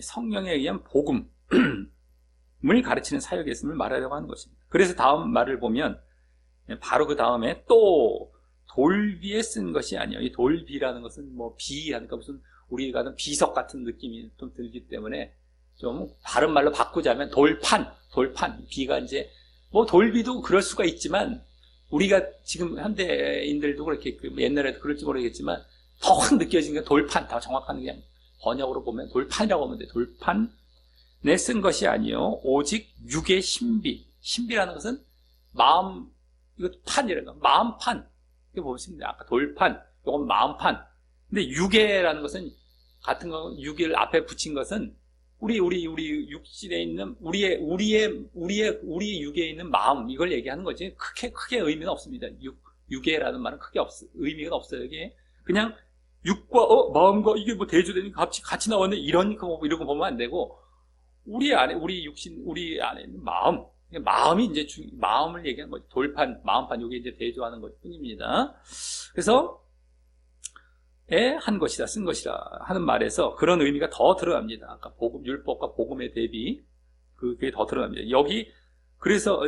A: 성령에 의한 복음을 가르치는 사역이 있음을 말하려고 하는 것입니다. 그래서 다음 말을 보면 바로 그 다음에 또 돌비에 쓴 것이 아니에요. 이 돌비라는 것은 뭐 비하니까 무슨 우리가 하는 비석 같은 느낌이 좀 들기 때문에 좀 다른 말로 바꾸자면 돌판. 비가 이제 뭐 돌비도 그럴 수가 있지만 우리가 지금 현대인들도 그렇게 옛날에도 그럴지 모르겠지만 더 확 느껴지는 게 돌판. 더 정확한 그냥 번역으로 보면 돌판이라고 하면 돼. 돌판에 쓴 것이 아니요 오직 육의 신비라는 것은 마음, 이거 판이라는 거. 마음판. 이거 보시면 아까 돌판, 이건 마음판. 근데 육의라는 것은 같은 거, 육을 앞에 붙인 것은 우리 육신에 있는 우리 육에 있는 마음, 이걸 얘기하는 거지. 크게 의미는 없습니다. 육의라는 말은 크게 의미가 없어요. 이게 그냥 육과 마음과 이게 뭐 대조되니까 같이 나왔네 이런 거 보면 안 되고 우리 안에 우리 안에 있는 마음이 이제 마음을 얘기하는 거죠. 돌판, 마음판 이게 이제 대조하는 것뿐입니다. 그래서 한 것이다, 쓴 것이다 하는 말에서 그런 의미가 더 드러납니다. 아까 율법과 복음의 대비 그게 더 드러납니다. 여기 그래서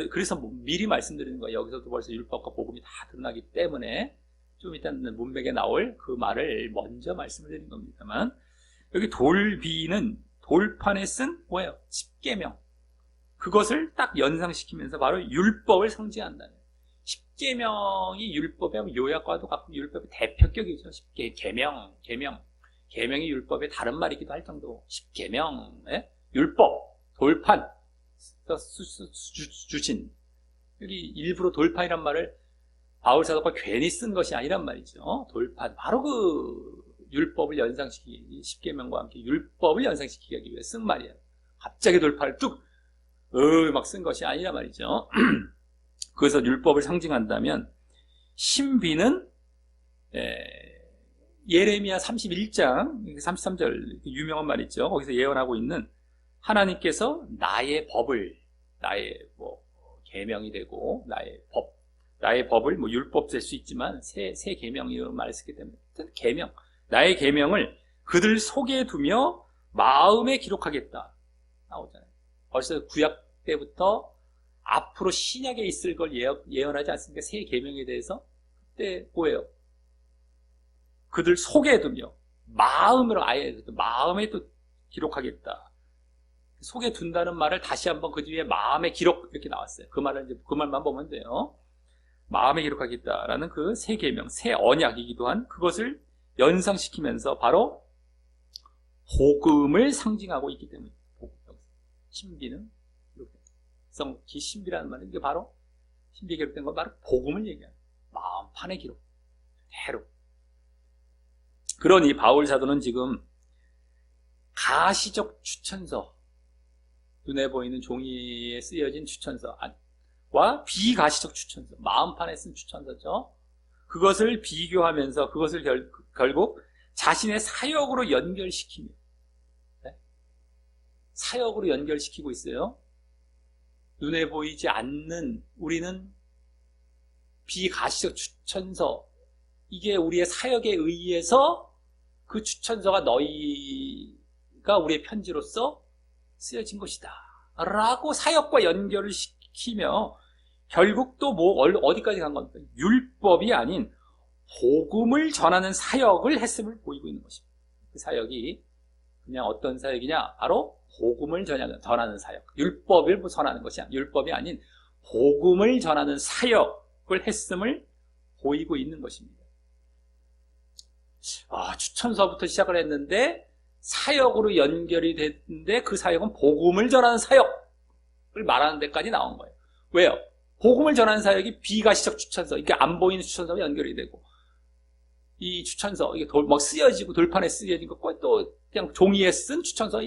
A: 미리 말씀드리는 거예요. 여기서도 벌써 율법과 복음이 다 드러나기 때문에 좀 일단 문맥에 나올 그 말을 먼저 말씀을 드린 겁니다만 여기 돌비는 돌판에 쓴 뭐예요? 십계명. 그것을 딱 연상시키면서 바로 율법을 상징한다는. 십계명이 율법의 요약과도 같고 율법의 대표격이죠. 계명이 율법의 다른 말이기도 할 정도. 십계명, 율법, 돌판 주신. 여기 일부러 돌판이란 말을 바울 사도가 괜히 쓴 것이 아니란 말이죠. 돌판, 바로 그 율법을 연상시키기, 십계명과 함께 율법을 연상시키기 위해 쓴 말이에요. 갑자기 돌판을 막 쓴 것이 아니란 말이죠. 그래서 율법을 상징한다면 신비는 예레미야 31장 33절 유명한 말 있죠. 거기서 예언하고 있는 하나님께서 나의 계명이 되고 나의 법을 뭐 율법 될 수 있지만 새 계명이라는 말을 쓰기 때문에 계명, 나의 계명을 그들 속에 두며 마음에 기록하겠다 나오잖아요. 벌써 구약 때부터 앞으로 신약에 있을 걸 예언하지 않습니까? 새 계명에 대해서 그때 뭐예요? 그들 속에 두며 마음으로 마음에 또 기록하겠다. 속에 둔다는 말을 다시 한번 그 뒤에 마음에 기록 이렇게 나왔어요. 그 말만 보면 돼요. 마음에 기록하겠다라는 그 새 계명, 새 언약이기도 한 그것을 연상시키면서 바로 복음을 상징하고 있기 때문에 신비는 신비라는 말은 이게 바로 신비에 기록된 건 바로 복음을 얘기하는 마음판의 기록, 대로. 그러니 바울 사도는 지금 가시적 추천서, 눈에 보이는 종이에 쓰여진 추천서와 비가시적 추천서, 마음판에 쓴 추천서죠. 그것을 비교하면서 그것을 결국 자신의 사역으로 연결시키며 사역으로 연결시키고 있어요. 눈에 보이지 않는 우리는 비가시적 추천서, 이게 우리의 사역에 의해서 그 추천서가 너희가 우리의 편지로서 쓰여진 것이다 라고 사역과 연결을 시키며 결국 또 어디까지 간 겁니까? 율법이 아닌 복음을 전하는 사역을 했음을 보이고 있는 것입니다. 그 사역이 그냥 어떤 사역이냐? 바로 복음을 전하는 사역. 율법을 전하는 것이 아니라, 율법이 아닌 복음을 전하는 사역을 했음을 보이고 있는 것입니다. 추천서부터 시작을 했는데 사역으로 연결이 됐는데 그 사역은 복음을 전하는 사역을 말하는 데까지 나온 거예요. 왜요? 복음을 전하는 사역이 비가시적 추천서, 이게 안 보이는 추천서가 연결이 되고, 이 추천서, 이게 막 쓰여지고 돌판에 쓰여진 거, 또 그냥 종이에 쓴 추천서,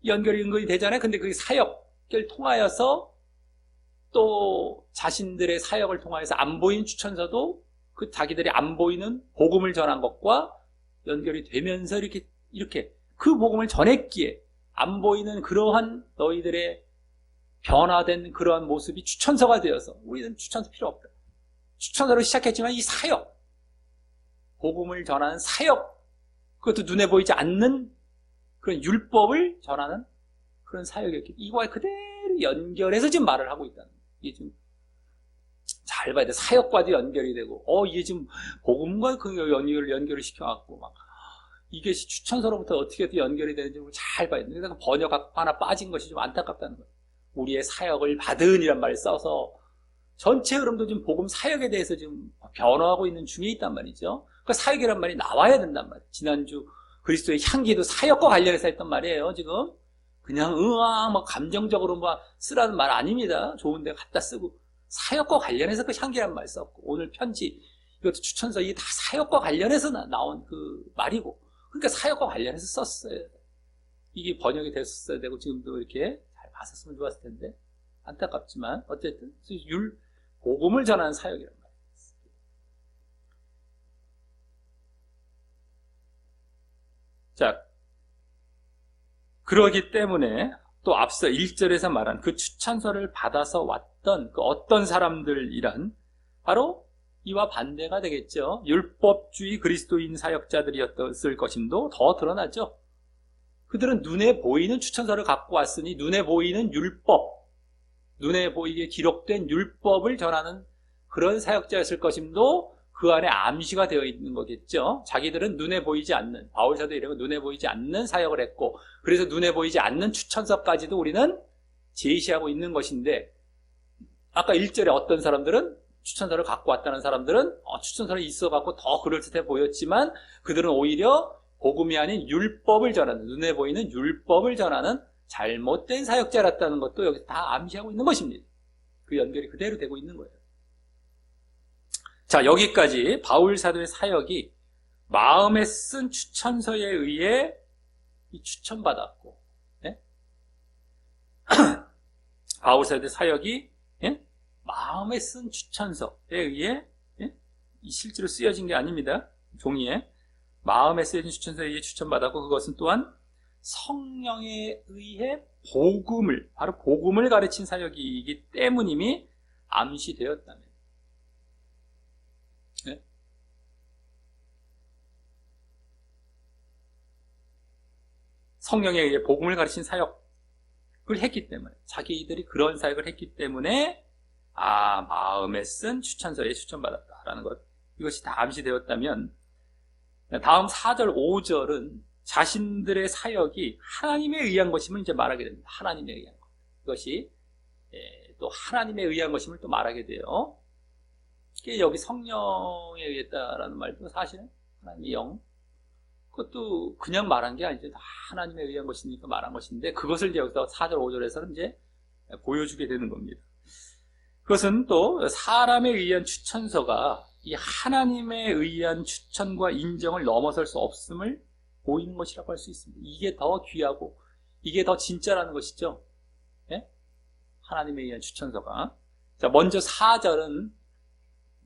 A: 연결이 되잖아요. 근데 그게 사역을 통하여서 또 자신들의 사역을 통하여서 안 보이는 추천서도 그 자기들이 안 보이는 복음을 전한 것과 연결이 되면서 이렇게 그 복음을 전했기에 안 보이는 그러한 너희들의 변화된 그러한 모습이 추천서가 되어서 우리는 추천서 필요 없다. 추천서로 시작했지만 이 사역, 복음을 전하는 사역, 그것도 눈에 보이지 않는 그런 율법을 전하는 그런 사역이었기 때문에 이거와 그대로 연결해서 지금 말을 하고 있다는 거예요. 이게 지금 잘 봐야 돼. 사역과도 연결이 되고, 이게 지금 복음과 그 연결을 시켜갖고 막 이게 추천서로부터 어떻게 연결이 되는지 잘 봐야 돼. 그래서 번역 하나 빠진 것이 좀 안타깝다는 거예요. 우리의 사역을 받은이란 말을 써서 전체 흐름도 지금 복음 사역에 대해서 지금 변화하고 있는 중에 있단 말이죠. 그러니까 사역이란 말이 나와야 된단 말이에요. 지난주 그리스도의 향기도 사역과 관련해서 했단 말이에요. 지금 그냥 막 감정적으로 막 쓰라는 말 아닙니다. 좋은 데 갖다 쓰고 사역과 관련해서 그 향기란 말 썼고, 오늘 편지 이것도 추천서, 이게 다 사역과 관련해서 나온 그 말이고, 그러니까 사역과 관련해서 썼어요. 이게 번역이 됐었어야 되고 지금도 이렇게 잘 봤었으면 좋았을 텐데 안타깝지만 어쨌든 복음을 전하는 사역이란 말이에요. 자, 그러기 때문에 또 앞서 1절에서 말한 그 추천서를 받아서 왔던 그 어떤 사람들이란 바로 이와 반대가 되겠죠. 율법주의 그리스도인 사역자들이었을 것임도 더 드러나죠. 그들은 눈에 보이는 추천서를 갖고 왔으니 눈에 보이는 율법, 눈에 보이게 기록된 율법을 전하는 그런 사역자였을 것임도 그 안에 암시가 되어 있는 거겠죠. 자기들은 눈에 보이지 않는, 바울사도 이러면 눈에 보이지 않는 사역을 했고, 그래서 눈에 보이지 않는 추천서까지도 우리는 제시하고 있는 것인데, 아까 1절에 어떤 사람들은 추천서를 갖고 왔다는 사람들은 추천서는 있어갖고 더 그럴듯해 보였지만 그들은 오히려 복음이 아닌 율법을 전하는, 눈에 보이는 율법을 전하는 잘못된 사역자였다는 것도 여기서 다 암시하고 있는 것입니다. 그 연결이 그대로 되고 있는 거예요. 자, 여기까지 바울 사도의 사역이 마음에 쓴 추천서에 의해 추천받았고, 예? 바울 사도의 사역이 마음에 쓴 추천서에 의해 실제로 쓰여진 게 아닙니다. 종이에 마음에 쓰여진 추천서에 의해 추천받았고, 그것은 또한 성령에 의해 바로 복음을 가르친 사역이기 때문임이 암시되었다면, 성령에 의해 복음을 가르친 사역을 했기 때문에, 자기들이 그런 사역을 했기 때문에 마음에 쓴 추천서에 추천받았다라는 것, 이것이 다 암시되었다면, 다음 4절, 5절은 자신들의 사역이 하나님에 의한 것임을 이제 말하게 됩니다. 하나님에 의한 것. 이것이 또 하나님에 의한 것임을 또 말하게 돼요. 여기 성령에 의했다라는 말도 사실은 하나님의 영, 그것도 그냥 말한 게 아니죠. 하나님에 의한 것이니까 말한 것인데, 그것을 이제 여기서 4절, 5절에서는 이제 보여주게 되는 겁니다. 그것은 또 사람에 의한 추천서가 이 하나님에 의한 추천과 인정을 넘어설 수 없음을 보이는 것이라고 할 수 있습니다. 이게 더 귀하고 이게 더 진짜라는 것이죠. 예? 하나님에 의한 추천서가. 자, 먼저 4절은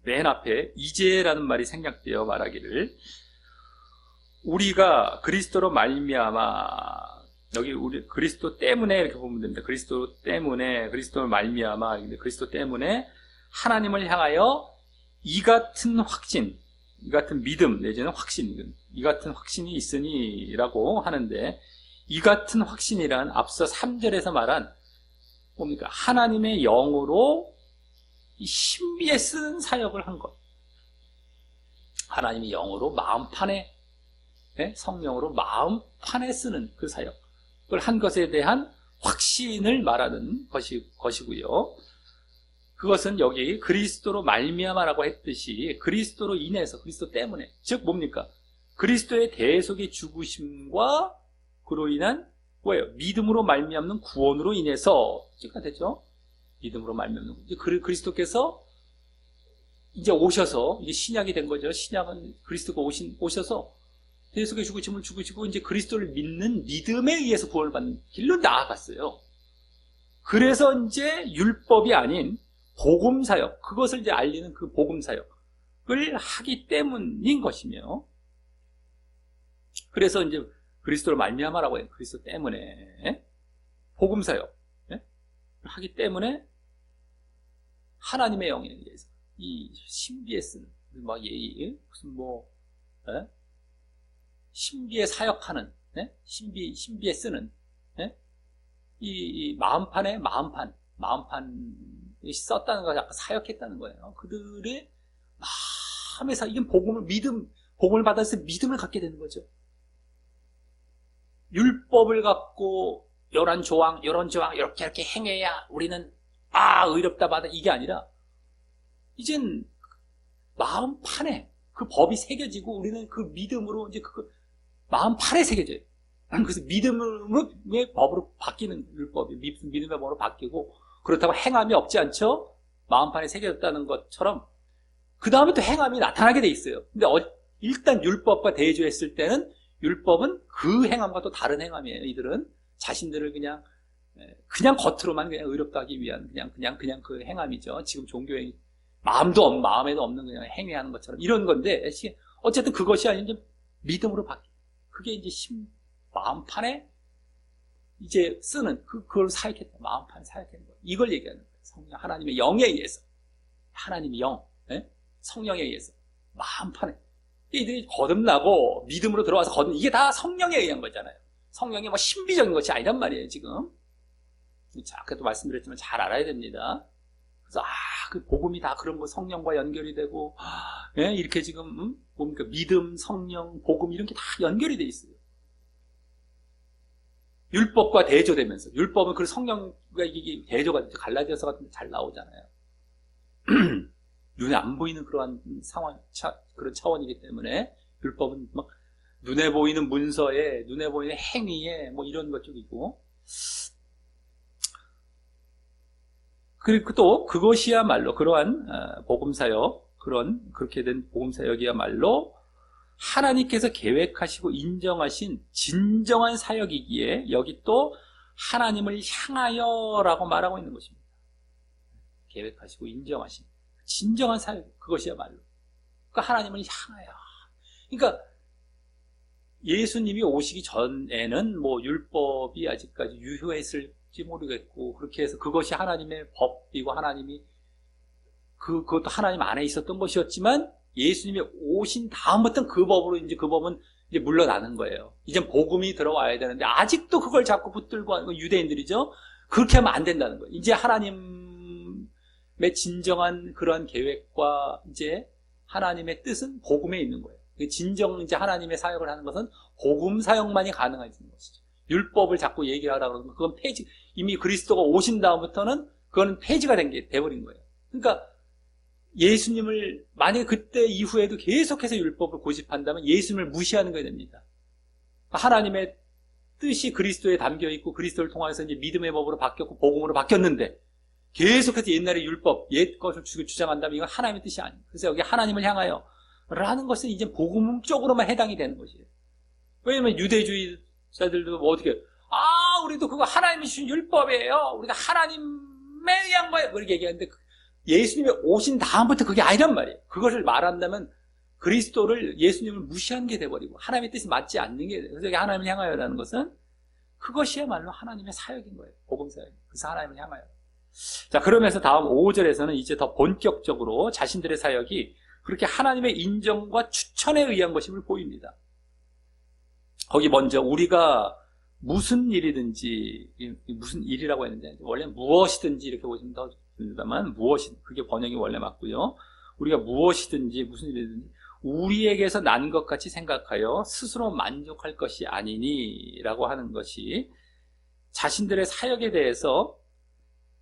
A: 맨 앞에 이제라는 말이 생략되어 말하기를, 우리가 그리스도로 말미암아, 여기 우리 그리스도 때문에 이렇게 보면 됩니다. 그리스도 때문에, 그리스도를 말미암아, 그리스도 때문에 하나님을 향하여 이 같은 확신, 이 같은 믿음 내지는 확신, 이 같은 확신이 있으니라고 하는데, 이 같은 확신이란 앞서 3절에서 말한 뭡니까? 하나님의 영으로 이 신비에 쓰는 사역을 한 것. 하나님이 영으로 마음판에, 성령으로 마음판에 쓰는 그 사역, 그걸 한 것에 대한 확신을 말하는 것이고요. 그것은 여기 그리스도로 말미암아라고 했듯이 그리스도로 인해서, 그리스도 때문에, 즉 뭡니까? 그리스도의 대속의 죽으심과 그로 인한 뭐예요? 믿음으로 말미암는 구원으로 인해서 가 되죠. 믿음으로 말미암는 이제 그리스도께서 이제 오셔서 이제 신약이 된 거죠. 신약은 그리스도가 오셔서 대속의 죽으심을 죽으시고 이제 그리스도를 믿는 믿음에 의해서 구원을 받는 길로 나아갔어요. 그래서 이제 율법이 아닌 복음 사역, 그것을 이제 알리는 그 복음 사역을 하기 때문인 것이며, 그래서 이제 그리스도를 말미암아라고 해요. 그리스도 때문에 복음 사역 하기 때문에 하나님의 영에 의해서 이 신비에 쓰는 막 예의 무슨 신비에 사역하는 신비에 쓰는 이 마음판에 마음판이 썼다는 거, 아까 사역했다는 거예요. 그들의 마음에서 이게 복음을 받아서 믿음을 갖게 되는 거죠. 율법을 갖고 이런 조항 이렇게 행해야 우리는 의롭다 받아, 이게 아니라 이젠 마음판에 그 법이 새겨지고 우리는 그 믿음으로 이제 그 마음판에 새겨져요. 그래서 믿음의 법으로 바뀌는 율법이 믿음의 법으로 바뀌고, 그렇다고 행함이 없지 않죠? 마음판에 새겨졌다는 것처럼 그 다음에 또 행함이 나타나게 돼 있어요. 근데 일단 율법과 대조했을 때는 율법은 그 행함과 또 다른 행함이에요. 이들은 자신들을 그냥 겉으로만 그냥 의롭다 하기 위한 그냥 그 행함이죠. 지금 종교의 마음에도 없는 그냥 행위하는 것처럼 이런 건데, 어쨌든 그것이 아닌 이제 믿음으로 바뀌. 그게 이제 마음판에 이제 쓰는 그걸 사역했다. 마음판에 사역하는 거예요. 이걸 얘기하는 거예요. 성령, 하나님의 영에 의해서, 하나님의 영, 성령에 의해서 마음판에 이들이 거듭나고 믿음으로 들어와서 이게 다 성령에 의한 거잖아요. 성령이 신비적인 것이 아니란 말이에요. 지금 아까도 말씀드렸지만 잘 알아야 됩니다. 그래서 그 복음이 다 그런 거 성령과 연결이 되고 이렇게 지금 뭡니까? 믿음, 성령, 복음 이런 게 다 연결이 돼 있어요. 율법과 대조되면서, 율법은 그 성령과 이게 대조가 되죠. 갈라디아서 같은 데 잘 나오잖아요. 눈에 안 보이는 그러한 그런 차원이기 때문에 율법은 막 눈에 보이는 문서에, 눈에 보이는 행위에 이런 것 쪽이고, 그리고 또 그것이야말로 그러한 복음사역, 그렇게 된 복음사역이야말로 하나님께서 계획하시고 인정하신 진정한 사역이기에 여기 또 하나님을 향하여라고 말하고 있는 것입니다. 계획하시고 인정하신 진정한 사역, 그것이야말로 그러니까 하나님을 향하여. 그러니까 예수님이 오시기 전에는 율법이 아직까지 유효했을지 모르겠고, 그렇게 해서 그것이 하나님의 법이고 하나님이 그것도 하나님 안에 있었던 것이었지만, 예수님이 오신 다음부터는 그 법은 이제 물러나는 거예요. 이제 복음이 들어와야 되는데 아직도 그걸 자꾸 붙들고 하는 건 유대인들이죠. 그렇게 하면 안 된다는 거예요. 이제 하나님의 진정한 그러한 계획과 이제 하나님의 뜻은 복음에 있는 거예요. 진정 이제 하나님의 사역을 하는 것은 복음 사역만이 가능해지는 것이죠. 율법을 자꾸 얘기하라고 그러면 그건 폐지, 이미 그리스도가 오신 다음부터는 그거는 폐지가 돼버린 거예요. 그러니까 예수님을 만약에 그때 이후에도 계속해서 율법을 고집한다면 예수님을 무시하는 거야 됩니다. 하나님의 뜻이 그리스도에 담겨 있고 그리스도를 통해서 이제 믿음의 법으로 바뀌었고 복음으로 바뀌었는데 계속해서 옛날의 율법, 옛 것을 주장한다면 이건 하나님의 뜻이 아니에요. 그래서 여기 하나님을 향하여 라는 것은 이제 복음 쪽으로만 해당이 되는 것이에요. 왜냐면 유대주의자들도 어떻게 우리도 그거 하나님이 주신 율법이에요. 우리가 하나님에 의한 거예요. 그렇게 얘기하는데 예수님이 오신 다음부터 그게 아니란 말이에요. 그것을 말한다면 예수님을 무시하는 게 돼버리고 하나님의 뜻이 맞지 않는 게 돼요. 그래서 여기 하나님을 향하여라는 것은 그것이야말로 하나님의 사역인 거예요. 복음 사역. 그래서 하나님을 향하여. 자, 그러면서 다음 5절에서는 이제 더 본격적으로 자신들의 사역이 그렇게 하나님의 인정과 추천에 의한 것임을 보입니다. 거기 먼저 우리가 무슨 일이든지, 무슨 일이라고 했는데 원래 무엇이든지 이렇게 보시면 더 좋습니다만 그게 번역이 원래 맞고요. 우리가 무엇이든지 무슨 일이든지 우리에게서 난 것 같이 생각하여 스스로 만족할 것이 아니니라고 하는 것이 자신들의 사역에 대해서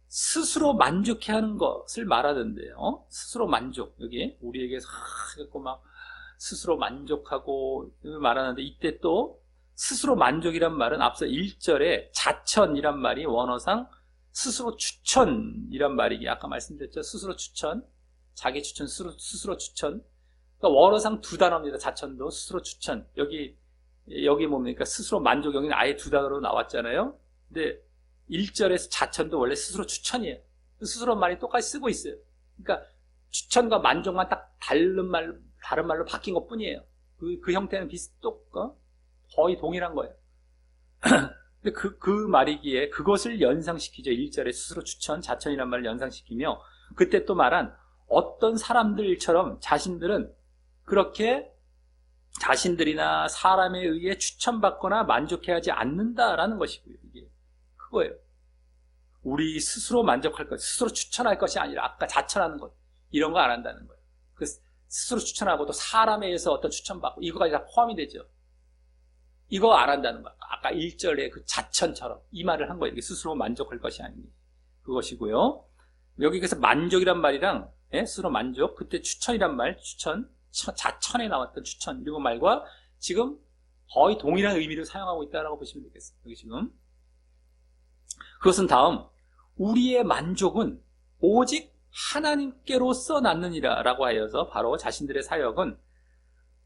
A: 스스로 만족해 하는 것을 말하던데요. 스스로 만족. 여기 우리에게서 막 스스로 만족하고 말하는데, 이때 또 스스로 만족이란 말은 앞서 1절에 자천이란 말이 원어상 스스로 추천이란 말이기, 아까 말씀드렸죠. 스스로 추천, 자기 추천, 스스로 추천. 그러니까 원어상 두 단어입니다. 자천도 스스로 추천. 여기 뭡니까? 스스로 만족, 여기는 아예 두 단어로 나왔잖아요. 근데 1절에서 자천도 원래 스스로 추천이에요. 스스로 말이 똑같이 쓰고 있어요. 그러니까 추천과 만족만 딱 다른 말로 바뀐 것 뿐이에요. 그 형태는 거의 동일한 거예요. 근데 그 말이기에 그것을 연상시키죠. 1절에 스스로 추천, 자천이란 말을 연상시키며, 그때 또 말한 어떤 사람들처럼 자신들은 그렇게 자신들이나 사람에 의해 추천받거나 만족해하지 않는다라는 것이고요. 이게 그거예요. 우리 스스로 만족할 것, 스스로 추천할 것이 아니라 아까 자천하는 것, 이런 거 안 한다는 거예요. 그 스스로 추천하고 또 사람에 의해서 어떤 추천받고 이거까지 다 포함이 되죠. 이거 안 한다는 거야. 아까 1절에 그 자천처럼 이 말을 한 거예요. 스스로 만족할 것이 아니니 그것이고요. 여기서 만족이란 말이랑 스스로 만족, 그때 추천이란 말, 자천에 나왔던 추천, 이런 말과 지금 거의 동일한 의미를 사용하고 있다고 보시면 되겠어요. 여기 지금 그것은 다음, 우리의 만족은 오직 하나님께로서 낳느니라 라고 하여서 바로 자신들의 사역은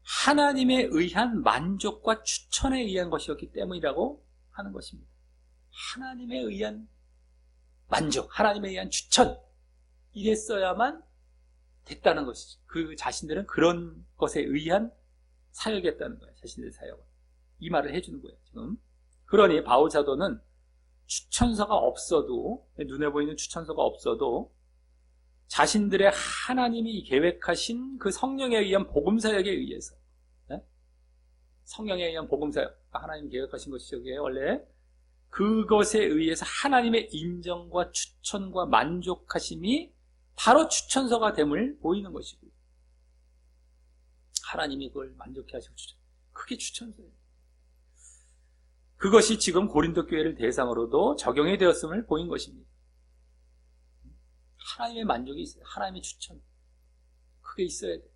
A: 하나님에 의한 만족과 추천에 의한 것이었기 때문이라고 하는 것입니다. 하나님에 의한 만족, 하나님에 의한 추천, 이랬어야만 됐다는 것이죠. 그 자신들은 그런 것에 의한 사역이었다는 거예요. 자신들의 사역은. 이 말을 해주는 거예요, 지금. 그러니 바울 사도는 추천서가 없어도, 눈에 보이는 추천서가 없어도 자신들의 하나님이 계획하신 그 성령에 의한 복음사역에 의해서, 성령에 의한 복음사역, 하나님이 계획하신 것이죠. 원래 그것에 의해서 하나님의 인정과 추천과 만족하심이 바로 추천서가 됨을 보이는 것이고요. 하나님이 그걸 만족해 하시고 추천, 그게 추천서예요. 그것이 지금 고린도 교회를 대상으로도 적용이 되었음을 보인 것입니다. 하나님의 만족이 있어요. 하나님의 추천, 그게 있어야 돼요.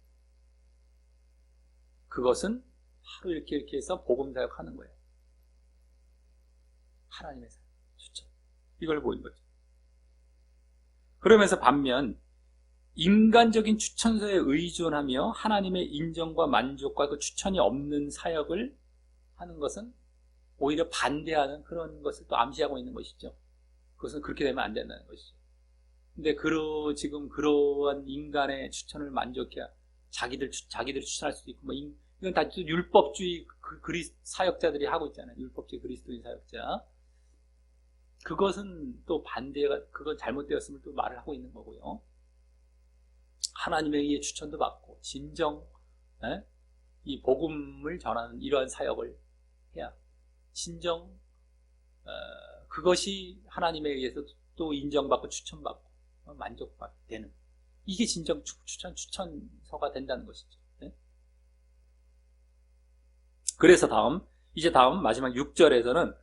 A: 그것은 바로 이렇게 해서 복음사역하는 거예요. 하나님의 추천, 이걸 보인 거죠. 그러면서 반면 인간적인 추천서에 의존하며 하나님의 인정과 만족과 그 추천이 없는 사역을 하는 것은 오히려 반대하는 그런 것을 또 암시하고 있는 것이죠. 그것은 그렇게 되면 안 된다는 것이죠. 근데 지금 그러한 인간의 추천을 만족해야 자기들 추천할 수도 있고, 이건 다 율법주의 사역자들이 하고 있잖아요. 율법주의 그리스도인 사역자. 그것은 또 그건 잘못되었음을 또 말을 하고 있는 거고요. 하나님에 의해 추천도 받고 진정 이 복음을 전하는 이러한 사역을 해야 진정 그것이 하나님에 의해서 또 인정받고 추천받고 만족받게 되는, 이게 진정 추천서가 된다는 것이죠. 그래서 다음 마지막 6절에서는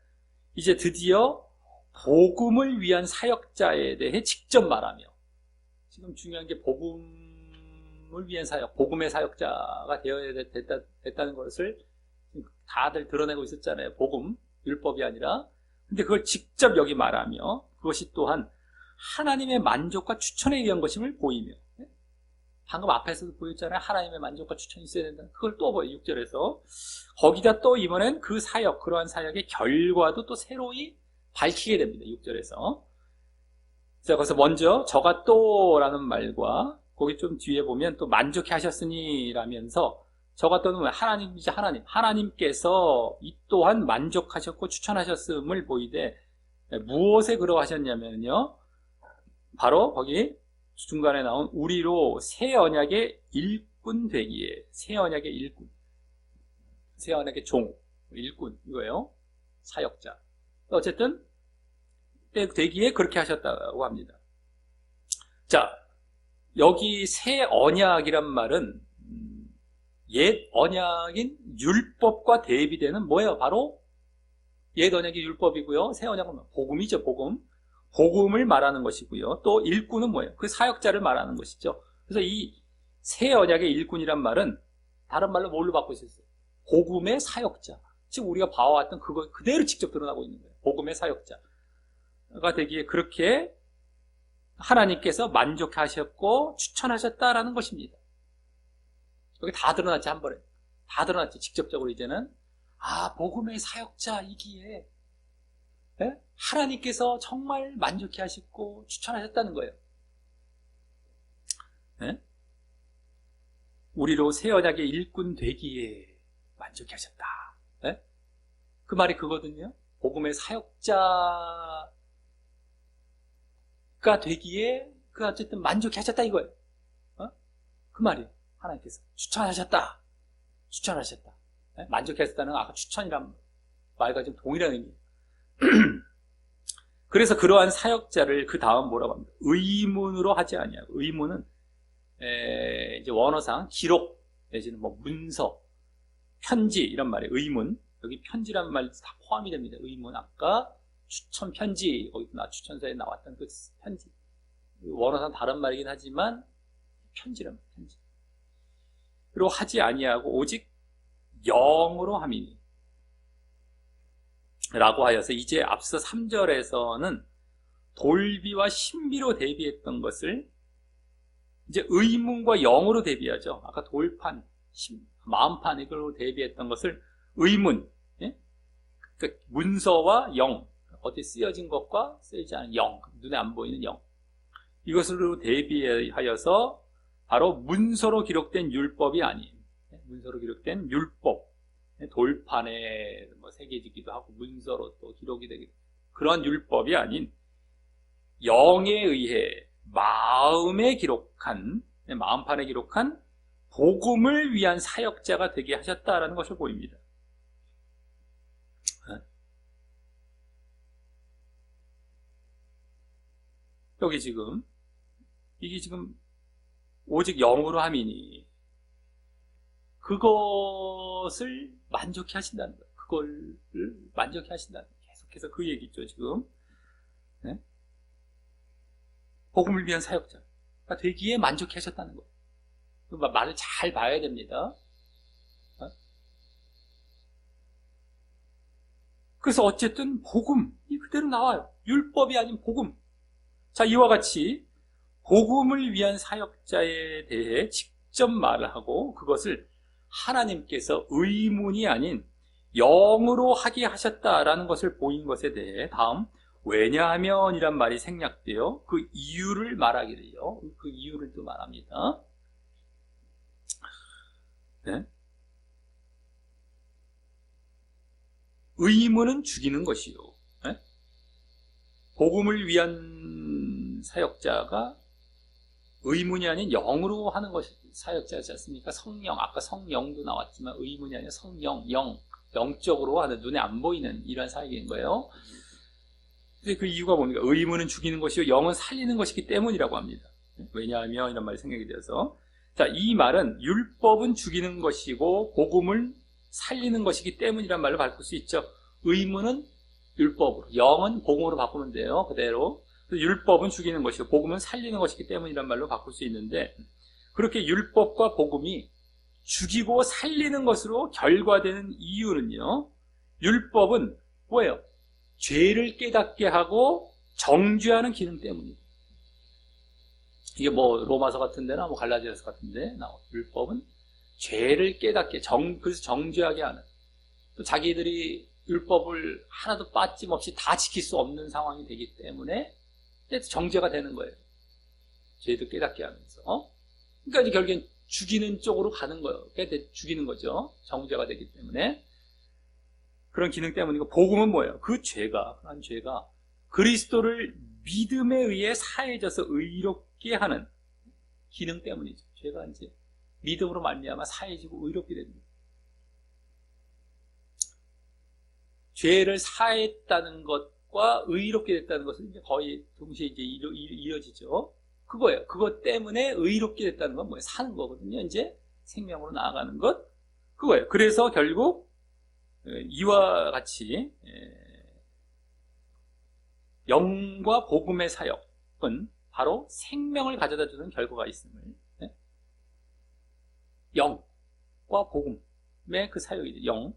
A: 이제 드디어 복음을 위한 사역자에 대해 직접 말하며, 지금 중요한 게 복음을 위한 사역, 복음의 사역자가 되어야 됐다는 것을 다들 드러내고 있었잖아요. 복음, 율법이 아니라. 근데 그걸 직접 여기 말하며, 그것이 또한 하나님의 만족과 추천에 의한 것임을 보이며, 방금 앞에서도 보였잖아요. 하나님의 만족과 추천이 있어야 된다. 그걸 또 보여요. 6절에서. 거기다 또 이번엔 그 사역, 그러한 사역의 결과도 또 새로이 밝히게 됩니다. 6절에서. 자, 그래서 먼저 저가 또라는 말과 거기 좀 뒤에 보면 또 만족해 하셨으니 라면서, 저가 또는 하나님이자 하나님께서 이 또한 만족하셨고 추천하셨음을 보이되, 무엇에 그러하셨냐면요, 바로 거기 중간에 나온 우리로 새 언약의 일꾼 되기에, 새 언약의 일꾼, 새 언약의 종, 일꾼, 이거예요. 사역자. 어쨌든 되기에 그렇게 하셨다고 합니다. 자, 여기 새 언약이란 말은 옛 언약인 율법과 대비되는 뭐예요? 바로 옛 언약이 율법이고요. 새 언약은 복음이죠. 복음. 복음을 말하는 것이고요. 또 일꾼은 뭐예요? 그 사역자를 말하는 것이죠. 그래서 이 새 언약의 일꾼이란 말은 다른 말로 뭘로 바꿔 있었어요? 복음의 사역자. 지금 우리가 봐왔던 그거 그대로 직접 드러나고 있는 거예요. 복음의 사역자가 되기에 그렇게 하나님께서 만족하셨고 추천하셨다라는 것입니다. 여기 다 드러났지, 한 번에. 다 드러났지, 직접적으로 이제는. 아, 복음의 사역자이기에 예? 하나님께서 정말 만족해 하시고 추천하셨다는 거예요. 예? 우리로 새 언약의 일꾼 되기에 만족해 하셨다. 예? 그 말이 그거든요. 복음의 사역자가 되기에 그 어쨌든 만족해 하셨다 이거예요. 어? 그 말이에요. 하나님께서 추천하셨다. 추천하셨다. 예? 만족해 하셨다는 아까 추천이란 말과 좀 동일한 의미예요. 그래서 그러한 사역자를 그 다음 뭐라고 합니다. 의문으로 하지 아니하고, 의문은 이제 원어상 기록 내지는 뭐 문서, 편지 이런 말이에요. 의문. 여기 편지란 말도 다 포함이 됩니다. 의문. 아까 추천 편지, 거기 추천서에 나왔던 그 편지. 원어상 다른 말이긴 하지만 편지란 말이에요. 편지. 그리고 하지 아니하고 오직 영으로 함이니 라고 하여서 이제 앞서 3절에서는 돌비와 신비로 대비했던 것을 이제 의문과 영으로 대비하죠. 아까 돌판, 마음판 이걸로 대비했던 것을 의문, 예? 그러니까 문서와 영, 어디 쓰여진 것과 쓰여지지 않은 영, 눈에 안 보이는 영, 이것으로 대비하여서 바로 문서로 기록된 율법이 아닌, 문서로 기록된 율법, 돌판에 뭐 새겨지기도 하고 문서로 또 기록이 되기도 그런 율법이 아닌 영에 의해 마음에 기록한, 마음판에 기록한 복음을 위한 사역자가 되게 하셨다라는 것을 보입니다. 여기 지금 이게 지금 오직 영으로 함이니 그것을 만족해 하신다는 거예요. 그걸 만족해 하신다는 거예요. 계속해서 그 얘기죠, 지금. 네? 복음을 위한 사역자가 되기에 만족해 하셨다는 거예요. 말을 잘 봐야 됩니다. 그래서 어쨌든 복음이 그대로 나와요. 율법이 아닌 복음. 자, 이와 같이 복음을 위한 사역자에 대해 직접 말을 하고 그것을 하나님께서 의문이 아닌 영으로 하게 하셨다라는 것을 보인 것에 대해 다음 왜냐하면 이란 말이 생략되어 그 이유를 말하게 돼요. 그 이유를 또 말합니다. 네? 의문은 죽이는 것이요. 네? 복음을 위한 사역자가 의문이 아닌 영으로 하는 것이 사역자지 않습니까? 성령, 아까 성령도 나왔지만 의문이 아니라 성령, 영적으로 하는 눈에 안 보이는 이런 사역인 거예요. 근데 그 이유가 뭡니까? 의문은 죽이는 것이요 영은 살리는 것이기 때문이라고 합니다. 왜냐하면 이런 말이 생각이 되어서 자, 이 말은 율법은 죽이는 것이고 복음을 살리는 것이기 때문이란 말로 바꿀 수 있죠. 의문은 율법으로, 영은 복음으로 바꾸면 돼요. 그대로. 율법은 죽이는 것이고 복음은 살리는 것이기 때문이란 말로 바꿀 수 있는데 그렇게 율법과 복음이 죽이고 살리는 것으로 결과되는 이유는요. 율법은 뭐예요? 죄를 깨닫게 하고 정죄하는 기능 때문입니다. 이게 뭐 로마서 같은 데나 뭐 갈라디아서 같은 데 나와요. 율법은 죄를 깨닫게 그래서 정죄하게 하는 또 자기들이 율법을 하나도 빠짐없이 다 지킬 수 없는 상황이 되기 때문에 정죄가 되는 거예요. 죄도 깨닫게 하면서. 그러니까 이제 결국엔 죽이는 쪽으로 가는 거예요. 죽이는 거죠. 정죄가 되기 때문에. 그런 기능 때문이고, 복음은 뭐예요? 그 한 죄가 그리스도를 믿음에 의해 사해져서 의롭게 하는 기능 때문이죠. 죄가 이제 믿음으로 말미암아 사해지고 의롭게 됩니다. 죄를 사했다는 것과 의롭게 됐다는 것은 이제 거의 동시에 이제 이어지죠. 그거예요. 그것 때문에 의롭게 됐다는 건 뭐예요? 사는 거거든요. 이제 생명으로 나아가는 것, 그거예요. 그래서 결국 이와 같이 영과 복음의 사역은 바로 생명을 가져다 주는 결과가 있음을, 영과 복음의 그 사역이죠.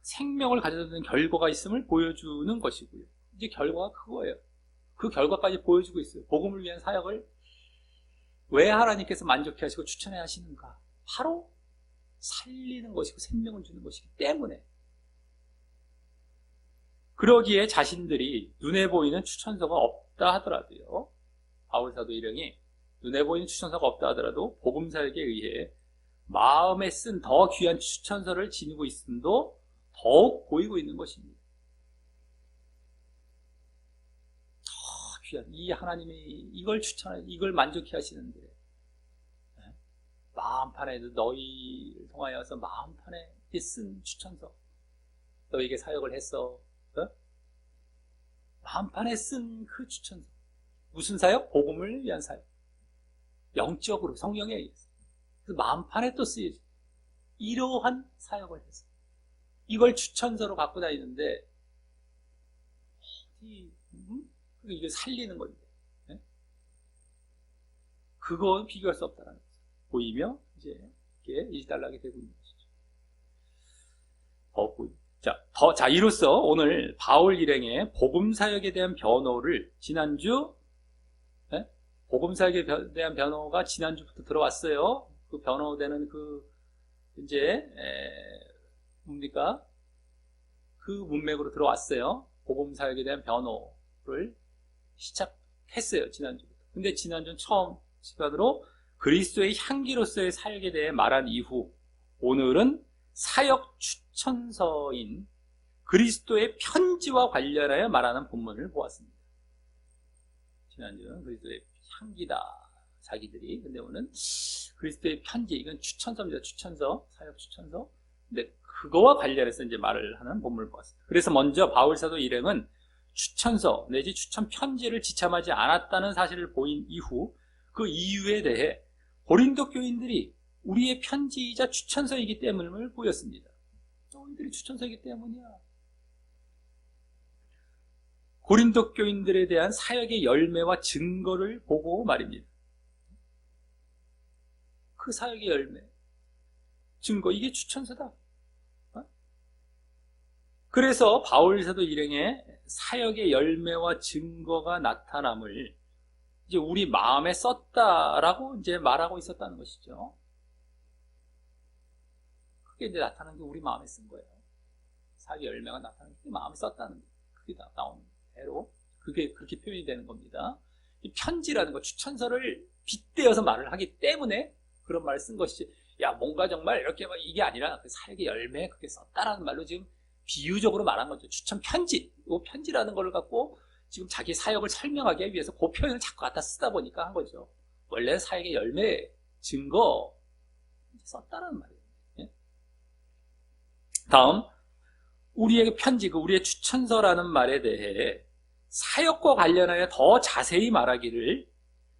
A: 생명을 가져다 주는 결과가 있음을 보여주는 것이고요. 이제 결과가 그거예요. 그 결과까지 보여주고 있어요. 복음을 위한 사역을 왜 하나님께서 만족해 하시고 추천해 하시는가? 바로 살리는 것이고 생명을 주는 것이기 때문에. 그러기에 자신들이 눈에 보이는 추천서가 없다 하더라도요, 바울 사도 일행이 눈에 보이는 추천서가 없다 하더라도 복음 사역에 의해 마음에 쓴 더 귀한 추천서를 지니고 있음도 더욱 보이고 있는 것입니다. 더 귀한, 이 하나님이 이걸 이걸 만족해 하시는데, 마음판에도 너희를 통하여서 마음판에 쓴 추천서, 너희에게 사역을 했어. 마음판에 쓴 그 추천서. 무슨 사역? 복음을 위한 사역. 영적으로 성령에 의해서. 그래서 마음판에 또 쓰여져. 이러한 사역을 해서 이걸 추천서로 갖고 다니는데 이게 살리는 건데, 그건 비교할 수 없다는 거죠. 보이며 이제 이게 일단락이 되고 있는 것이죠. 더 보이. 자, 이로써 오늘 바울 일행의 복음 사역에 대한 변호를 지난주, 복음 사역에 대한 변호가 지난주부터 들어왔어요. 그 변호되는 이제 뭡니까? 그 문맥으로 들어왔어요. 복음 사역에 대한 변호를 시작했어요, 지난주부터. 근데 지난주는 처음 시간으로 그리스도의 향기로서의 사역에 대해 말한 이후, 오늘은 사역 추천서인 그리스도의 편지와 관련하여 말하는 본문을 보았습니다. 지난주는 그리스도의 향기다, 자기들이. 근데 오늘은 그리스도의 편지, 이건 추천서입니다. 추천서, 사역 추천서. 근데 그거와 관련해서 이제 말을 하는 본문을 보았습니다. 그래서 먼저 바울 사도 일행은 추천서 내지 추천 편지를 지참하지 않았다는 사실을 보인 이후, 그 이유에 대해 고린도 교인들이 우리의 편지이자 추천서이기 때문을 보였습니다. 너희들이 추천서이기 때문이야. 고린도 교인들에 대한 사역의 열매와 증거를 보고 말입니다. 그 사역의 열매, 증거, 이게 추천서다. 그래서 바울 사도 일행의 사역의 열매와 증거가 나타남을 이제 우리 마음에 썼다라고 이제 말하고 있었다는 것이죠. 그게 이제 나타난 게 우리 마음에 쓴 거예요. 사역의 열매가 나타난 게 마음에 썼다는 게, 그게 나오는 대로 그게 그렇게 표현이 되는 겁니다. 이 편지라는 거, 추천서를 빗대어서 말을 하기 때문에 그런 말을 쓴 것이지, 야 뭔가 정말 이렇게 막 이게 아니라 그 사역의 열매에 그렇게 썼다라는 말로 지금 비유적으로 말한 거죠. 추천 편지, 이 편지라는 걸 갖고 지금 자기 사역을 설명하기 위해서 그 표현을 자꾸 갖다 쓰다 보니까 한 거죠. 원래 사역의 열매, 증거 썼다는 말이에요. 다음, 우리에게 편지, 우리의 추천서라는 말에 대해 사역과 관련하여 더 자세히 말하기를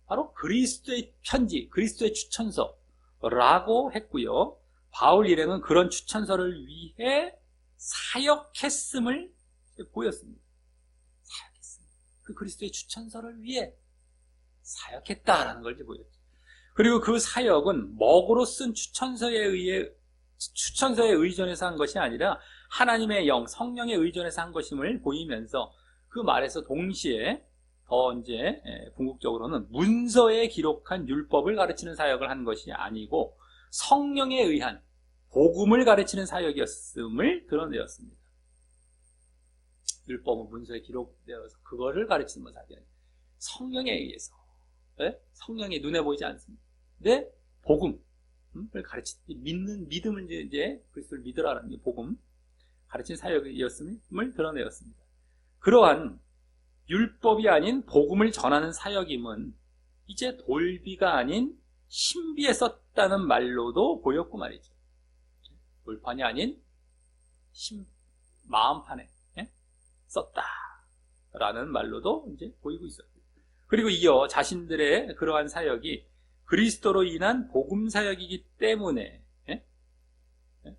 A: 바로 그리스도의 편지, 그리스도의 추천서라고 했고요. 바울 일행은 그런 추천서를 위해 사역했음을 보였습니다. 사역했습니다. 그 그리스도의 추천서를 위해 사역했다라는 걸 보였죠. 그리고 그 사역은 먹으로 쓴 추천서에 의존해서 한 것이 아니라 하나님의 영, 성령에 의존해서 한 것임을 보이면서 그 말에서 동시에 더 이제 궁극적으로는 문서에 기록한 율법을 가르치는 사역을 한 것이 아니고 성령에 의한 복음을 가르치는 사역이었음을 드러내었습니다. 율법은 문서에 기록되어서 그거를 가르치는 것이 아니라 성령에 의해서, 성령이 눈에 보이지 않습니다. 근데 복음을 믿음을 이제 그리스도를 믿으라는 게 복음 가르치는 사역이었음을 드러내었습니다. 그러한 율법이 아닌 복음을 전하는 사역임은 이제 돌비가 아닌 신비에 썼다는 말로도 보였고 말이죠. 돌판이 아닌 마음판에 썼다라는 말로도 이제 보이고 있었고요. 그리고 이어 자신들의 그러한 사역이 그리스도로 인한 복음 사역이기 때문에, 예? 예?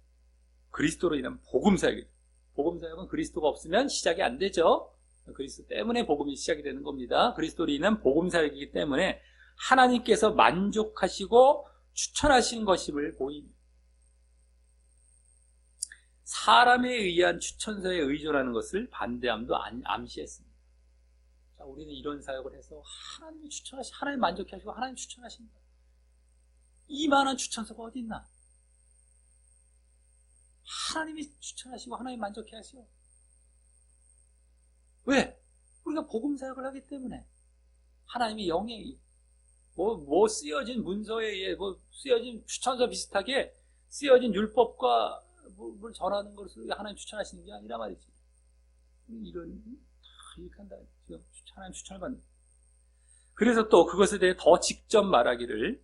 A: 그리스도로 인한 복음 사역이죠. 복음 사역은 그리스도가 없으면 시작이 안 되죠. 그리스도 때문에 복음이 시작이 되는 겁니다. 그리스도로 인한 복음 사역이기 때문에 하나님께서 만족하시고 추천하신 것임을 보입니다. 사람에 의한 추천서에 의존하는 것을 반대함도 암시했습니다. 자, 우리는 이런 사역을 해서 하나님이 하나님 만족해 하시고 하나님 추천하신다. 이만한 추천서가 어디 있나? 하나님이 추천하시고 하나님 만족해 하시오. 왜? 우리가 복음 사역을 하기 때문에 하나님이 영에 쓰여진 문서에 의해 쓰여진 추천서 비슷하게 쓰여진 율법과 뭘 전하는 것을 하나님 추천하시는 게 아니라 말이지. 이렇게 한다. 지금 하나님 추천을 받는. 그래서 또 그것에 대해 더 직접 말하기를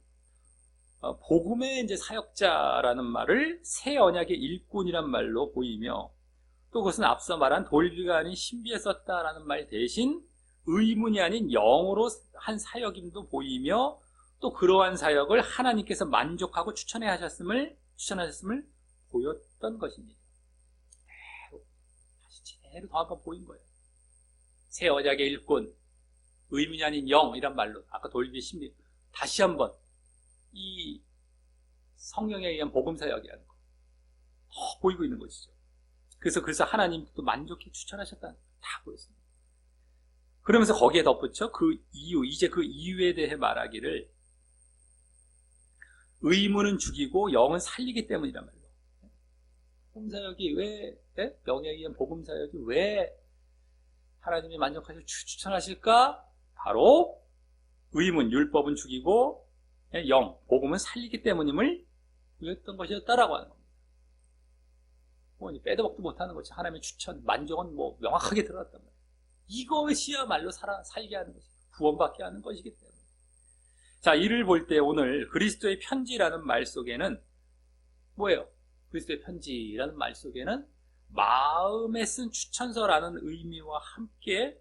A: 복음의 이제 사역자라는 말을 새 언약의 일꾼이란 말로 보이며, 또 그것은 앞서 말한 돌비가 아닌 신비에 썼다라는 말 대신 의문이 아닌 영으로 한 사역임도 보이며, 또 그러한 사역을 하나님께서 만족하고 추천하셨음을 보였던 것입니다. 다시 제대로 더 한번 보인 거예요. 새 언약의 일꾼, 의문이 아닌 영이란 말로, 아까 돌비 신비, 다시 한번 이 성령에 의한 복음 사역이라는 거 더 보이고 있는 것이죠. 그래서 하나님도 만족해 추천하셨다는 거 다 보였습니다. 그러면서 거기에 덧붙여 이제 그 이유에 대해 말하기를 의문은 죽이고 영은 살리기 때문이란 말로. 복음 사역이 왜, 영에 의한 복음 사역이 왜 하나님이 만족하시고 추천하실까? 바로 의문, 율법은 죽이고 영, 복음은 살리기 때문임을 보였던 것이었다라고 하는 겁니다. 빼도 박도 못하는 것이 하나님의 추천, 만족은 명확하게 들어갔단 말이에요. 이것이야말로 살게 하는 것이, 구원받게 하는 것이기 때문에. 자, 이를 볼 때 오늘 그리스도의 편지라는 말 속에는 뭐예요? 그리스도의 편지라는 말 속에는 마음에 쓴 추천서라는 의미와 함께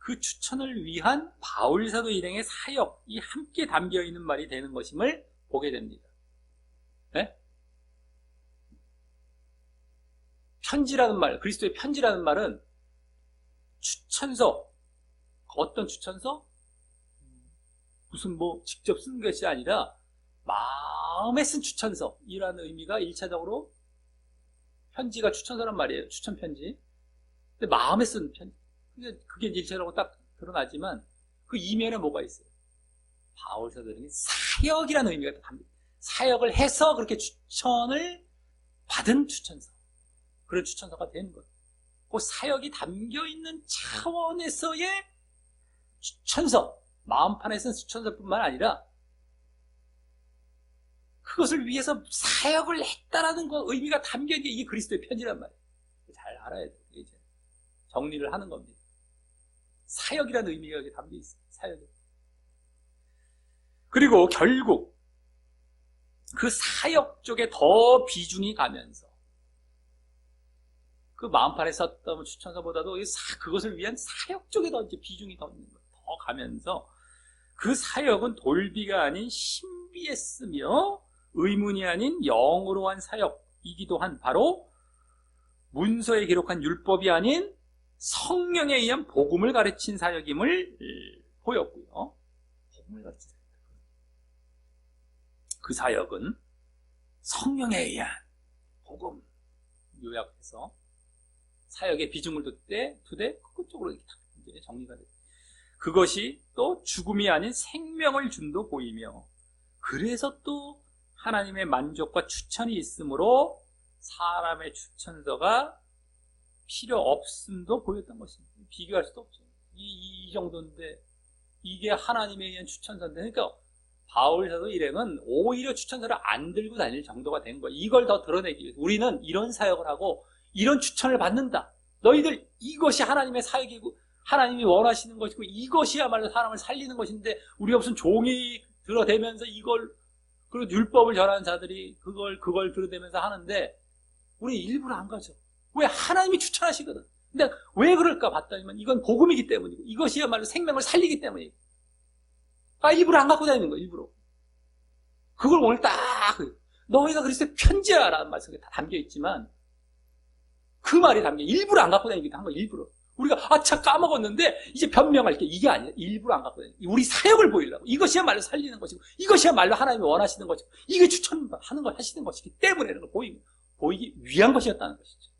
A: 그 추천을 위한 바울 사도 일행의 사역이 함께 담겨 있는 말이 되는 것임을 보게 됩니다. 네? 편지라는 말, 그리스도의 편지라는 말은 추천서, 어떤 추천서? 무슨 직접 쓴 것이 아니라 마음에 쓴 추천서이라는 의미가 1차적으로 편지가 추천서란 말이에요. 추천 편지. 근데 마음에 쓴 편지. 그게 1차적으로 딱 드러나지만 그 이면에 뭐가 있어요? 바울 사도들이 사역이라는 의미가 담깁니다. 사역을 해서 그렇게 추천을 받은 추천서. 그런 추천서가 된 거예요. 그 사역이 담겨있는 차원에서의 추천서, 마음판에 쓴 추천서뿐만 아니라 그것을 위해서 사역을 했다라는 의미가 담겨있는 게 이게 그리스도의 편지란 말이에요. 잘 알아야 돼요. 이제 정리를 하는 겁니다. 사역이라는 의미가 여기 담겨있어요. 사역이. 그리고 결국 그 사역 쪽에 더 비중이 가면서 그 마음판에 썼던 추천서보다도 그것을 위한 사역 쪽에 더 이제 비중이 더 있는 거예요. 더 가면서 그 사역은 돌비가 아닌 신비에 쓰며 의문이 아닌 영으로 한 사역이기도 한 바로 문서에 기록한 율법이 아닌 성령에 의한 복음을 가르친 사역임을 보였고요. 복음을 가르친 사역. 그 사역은 성령에 의한 복음, 요약해서 사역의 비중을 두되 그쪽으로 이렇게 이제 정리가 돼요. 그것이 또 죽음이 아닌 생명을 준도 보이며, 그래서 또 하나님의 만족과 추천이 있으므로 사람의 추천서가 필요 없음도 보였던 것입니다. 비교할 수도 없죠. 이 정도인데 이게 하나님에 의한 추천서인데, 그러니까 바울 사도 일행은 오히려 추천서를 안 들고 다닐 정도가 된 거예요. 이걸 더 드러내기 위해서 우리는 이런 사역을 하고 이런 추천을 받는다. 너희들 이것이 하나님의 사역이고 하나님이 원하시는 것이고 이것이야말로 사람을 살리는 것인데, 우리가 무슨 종이 들어대면서 그리고 율법을 전하는 자들이 그걸 들어대면서 하는데 우리 일부러 안 가죠. 왜? 하나님이 추천하시거든. 근데 왜 그럴까 봤더니만 이건 복음이기 때문이고 이것이야말로 생명을 살리기 때문이고 일부러 안 갖고 다니는 거예요, 일부러. 그걸 오늘 딱, 너희가 그리스도의 편지야 라는 말씀이 다 담겨 있지만, 그 말이 일부러 안 갖고 다니기도 한 거예요, 일부러. 우리가, 참 까먹었는데, 이제 변명할 게 이게 아니야. 일부러 안 갖고 다니는. 우리 사역을 보이려고. 이것이야말로 살리는 것이고, 이것이야말로 하나님이 원하시는 것이고, 이게 추천하는 걸 하시는 것이기 때문에 이런 걸 보이기 위한 것이었다는 것이죠.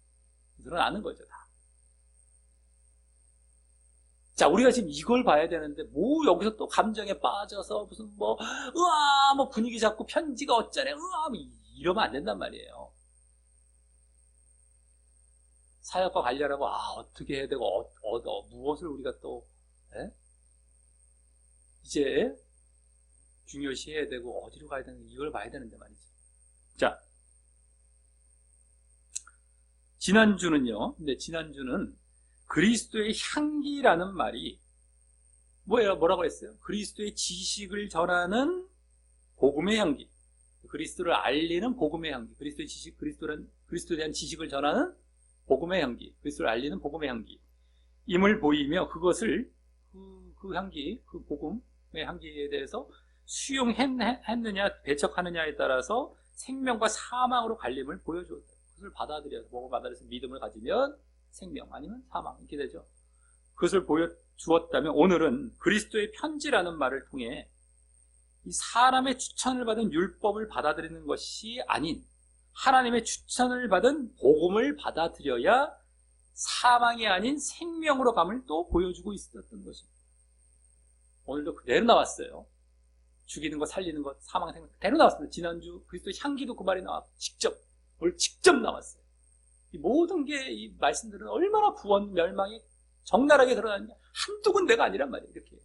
A: 드러나는 거죠, 다. 자, 우리가 지금 이걸 봐야 되는데, 여기서 또 감정에 빠져서, 무슨 분위기 잡고 편지가 어쩌네, 이러면 안 된단 말이에요. 사역과 관련하고, 어떻게 해야 되고, 무엇을 우리가 또, 이제, 중요시 해야 되고, 어디로 가야 되는지, 이걸 봐야 되는데 말이죠. 자, 지난주는 그리스도의 향기라는 말이, 뭐라고 했어요? 그리스도의 지식을 전하는 복음의 향기. 그리스도를 알리는 복음의 향기. 그리스도의 지식, 그리스도에 대한 지식을 전하는 복음의 향기, 그리스도를 알리는 복음의 향기 임을 보이며 그것을 그 향기, 그 복음의 향기에 대해서 수용했느냐 배척하느냐에 따라서 생명과 사망으로 갈림을 보여주었다. 그것을 받아들여서 믿음을 가지면 생명 아니면 사망 이렇게 되죠. 그것을 보여주었다면 오늘은 그리스도의 편지라는 말을 통해 이 사람의 추천을 받은 율법을 받아들이는 것이 아닌 하나님의 추천을 받은 복음을 받아들여야 사망이 아닌 생명으로 감을 또 보여주고 있었던 것입니다. 오늘도 그대로 나왔어요. 죽이는 것, 살리는 것, 사망, 생명 그대로 나왔습니다. 지난주 그리스도의 향기도 그 말이 오늘 직접 나왔어요. 이 모든 게 이 말씀들은 얼마나 구원, 멸망이 적나라하게 드러나느냐. 한두 군데가 아니란 말이에요. 이렇게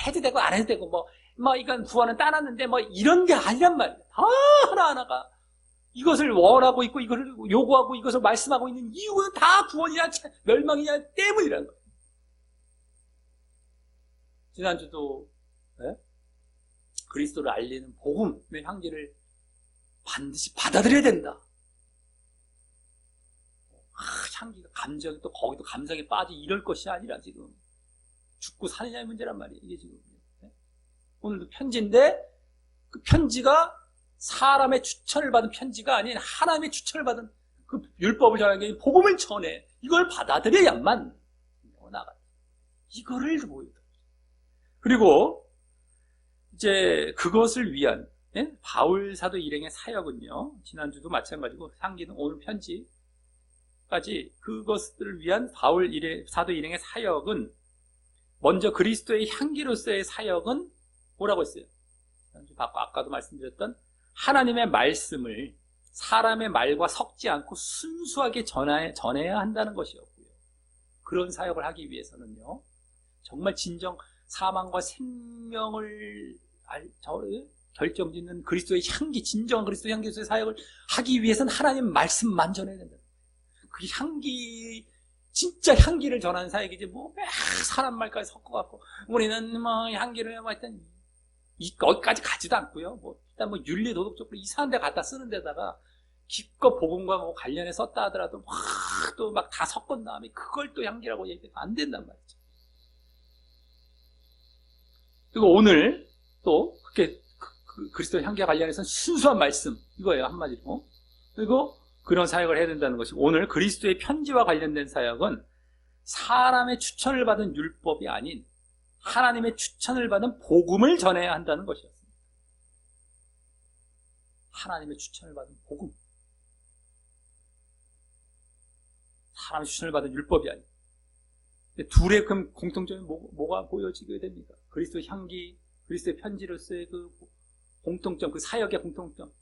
A: 해도 되고 안 해도 되고 이건 구원은 따놨는데 이런 게 아니란 말이에요. 다 하나하나가 이것을 원하고 있고 이것을 요구하고 이것을 말씀하고 있는 이유는 다 구원이냐 멸망이냐 때문이라는 거예요. 지난주도 그리스도를 알리는 복음의 향기를 반드시 받아들여야 된다. 향기가 감정이 또 거기도 감성에 빠지 이럴 것이 아니라 지금 죽고 사느냐의 문제란 말이에요. 이게 지금 오늘도 편지인데 그 편지가 사람의 추천을 받은 편지가 아닌 하나님의 추천을 받은 그 율법을 전하는 게 복음을 전해 이걸 받아들여야만 나간다. 이거를 보여요. 그리고 이제 그것을 위한 바울 사도 일행의 사역은요. 지난주도 마찬가지고 향기는 오늘 편지까지 그것을 위한 바울 사도 일행의 사역은 먼저 그리스도의 향기로서의 사역은 뭐라고 했어요? 아까도 말씀드렸던 하나님의 말씀을 사람의 말과 섞지 않고 순수하게 전해야 한다는 것이었고요. 그런 사역을 하기 위해서는요. 정말 진정 사망과 생명을 결정짓는 그리스도의 향기, 진정한 그리스도의 향기로서의 사역을 하기 위해서는 하나님 말씀만 전해야 된다. 그 향기, 진짜 향기를 전하는 사역이지 사람 말까지 섞어갖고 우리는 향기를 했더니 거기까지 가지도 않고요. 일단 윤리 도덕적으로 이상한 데 갖다 쓰는 데다가 기껏 복음과 관련해 썼다 하더라도 또 다 섞은 다음에 그걸 또 향기라고 얘기해도 안 된단 말이죠. 그리고 오늘 또 그렇게 그리스도의 향기와 관련해서는 순수한 말씀 이거예요, 한마디로. 그리고 그런 사역을 해야 된다는 것이고 오늘 그리스도의 편지와 관련된 사역은 사람의 추천을 받은 율법이 아닌 하나님의 추천을 받은 복음을 전해야 한다는 것이었습니다. 하나님의 추천을 받은 복음. 사람의 추천을 받은 율법이 아닌. 둘의 그 공통점이 뭐가 보여지게 됩니까? 그리스도의 향기, 그리스도의 편지로서의 그 공통점, 그 사역의 공통점.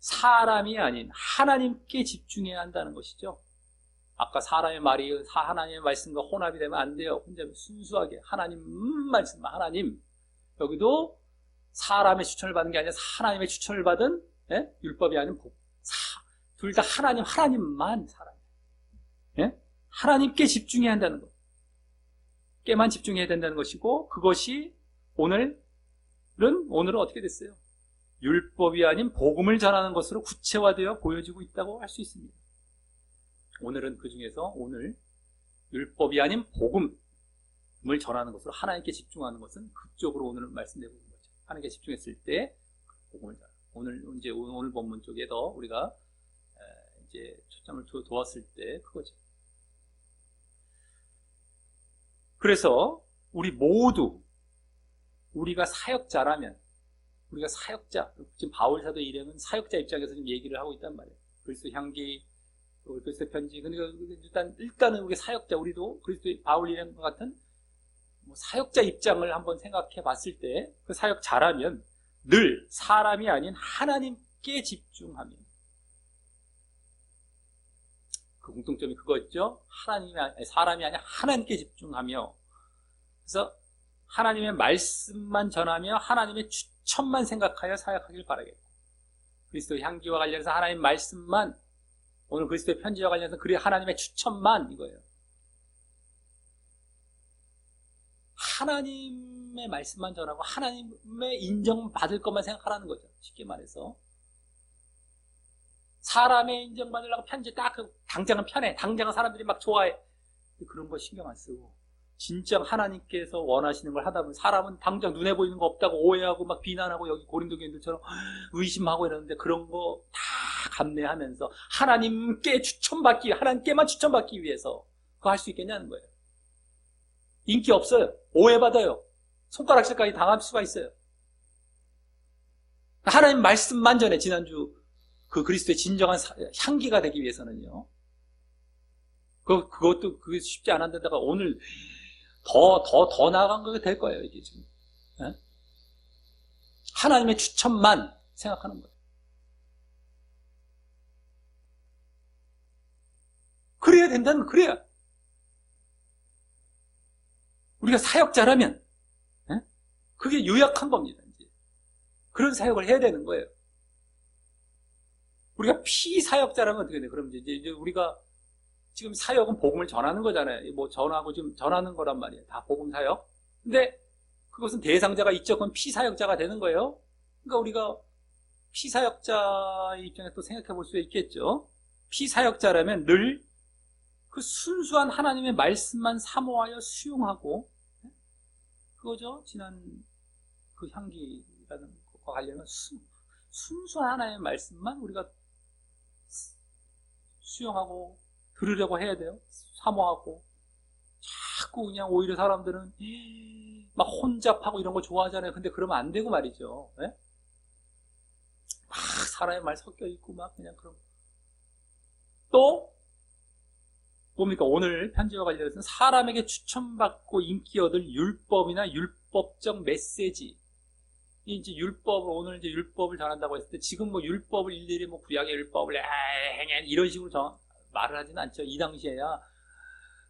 A: 사람이 아닌 하나님께 집중해야 한다는 것이죠. 아까 사람의 말이 하나님의 말씀과 혼합이 되면 안 돼요. 혼자 순수하게 하나님 말씀, 하나님. 여기도 사람의 추천을 받은 게 아니라 하나님의 추천을 받은 율법이 아닌 둘 다 하나님만 사람. 하나님께 집중해야 한다는 것. 께만 집중해야 된다는 것이고 그것이 오늘은 어떻게 됐어요? 율법이 아닌 복음을 전하는 것으로 구체화되어 보여지고 있다고 할 수 있습니다. 오늘은 그 중에서 오늘 율법이 아닌 복음, 전하는 것으로 하나님께 집중하는 것은 그쪽으로 오늘 말씀드리고 있는 거죠. 하나님께 집중했을 때 복음을 전하는. 오늘 본문 쪽에 더 우리가 이제 초점을 두었을 때 그거죠. 그래서 우리 모두 우리가 사역자라면, 우리가 사역자, 지금 바울 사도 일행은 사역자 입장에서 지금 얘기를 하고 있단 말이에요. 그리스도 향기, 그리스도 편지. 그러니까 일단은 우리 사역자, 우리도 그리스도 바울 일행과 같은 사역자 입장을 한번 생각해 봤을 때 그 사역자라면 늘 사람이 아닌 하나님께 집중하며, 그 공통점이 그거였죠. 사람이 아닌 하나님께 집중하며, 그래서 하나님의 말씀만 전하며 하나님의 추천만 생각하여 사역하길 바라겠고, 그리스도 향기와 관련해서 하나님 말씀만, 오늘 그리스도의 편지와 관련해서 그리 하나님의 추천만, 이거예요. 하나님의 말씀만 전하고 하나님의 인정받을 것만 생각하라는 거죠. 쉽게 말해서 사람의 인정받으려고 편지 딱 당장은 편해, 당장은 사람들이 막 좋아해, 그런 거 신경 안 쓰고 진짜 하나님께서 원하시는 걸 하다 보면 사람은 당장 눈에 보이는 거 없다고 오해하고 막 비난하고 여기 고린도 교인들처럼 의심하고 이러는데 그런 거 다 감내하면서 하나님께 추천받기, 하나님께만 추천받기 위해서 그거 할 수 있겠냐는 거예요. 인기 없어요. 오해받아요. 손가락질까지 당할 수가 있어요. 하나님 말씀만 전해. 지난주 그 그리스도의 진정한 향기가 되기 위해서는요. 그것도 그게 쉽지 않았는데다가 오늘 더 나아간 거가 될 거예요, 이게 지금. 네? 하나님의 추천만 생각하는 거예요. 그래야 된다는, 그래야. 우리가 사역자라면, 네? 그게 요약한 겁니다, 이제. 그런 사역을 해야 되는 거예요. 우리가 피사역자라면 어떻게 돼? 그럼 이제 우리가 지금 사역은 복음을 전하는 거잖아요. 뭐 전하고 지금 전하는 거란 말이에요. 다 복음 사역. 근데 그것은 대상자가 있죠. 그건 피사역자가 되는 거예요. 그러니까 우리가 피사역자의 입장에서 또 생각해 볼 수 있겠죠. 피사역자라면 늘 그 순수한 하나님의 말씀만 사모하여 수용하고, 그거죠. 지난 그 향기라는 것과 관련한 순수한 하나님의 말씀만 우리가 수용하고 들으려고 해야 돼요. 사모하고. 자꾸 그냥 오히려 사람들은 막 혼잡하고 이런 거 좋아하잖아요. 근데 그러면 안 되고 말이죠. 네? 막 사람의 말 섞여 있고 막 그냥 그런. 또 뭡니까? 오늘 편지와 관련해서는 사람에게 추천받고 인기 얻을 율법이나 율법적 메시지. 이제 율법을, 오늘 이제 율법을 전한다고 했을 때 지금 뭐 율법을 일일이 뭐 구약의 율법을 행해 이런 식으로 말을 하지는 않죠. 이 당시에야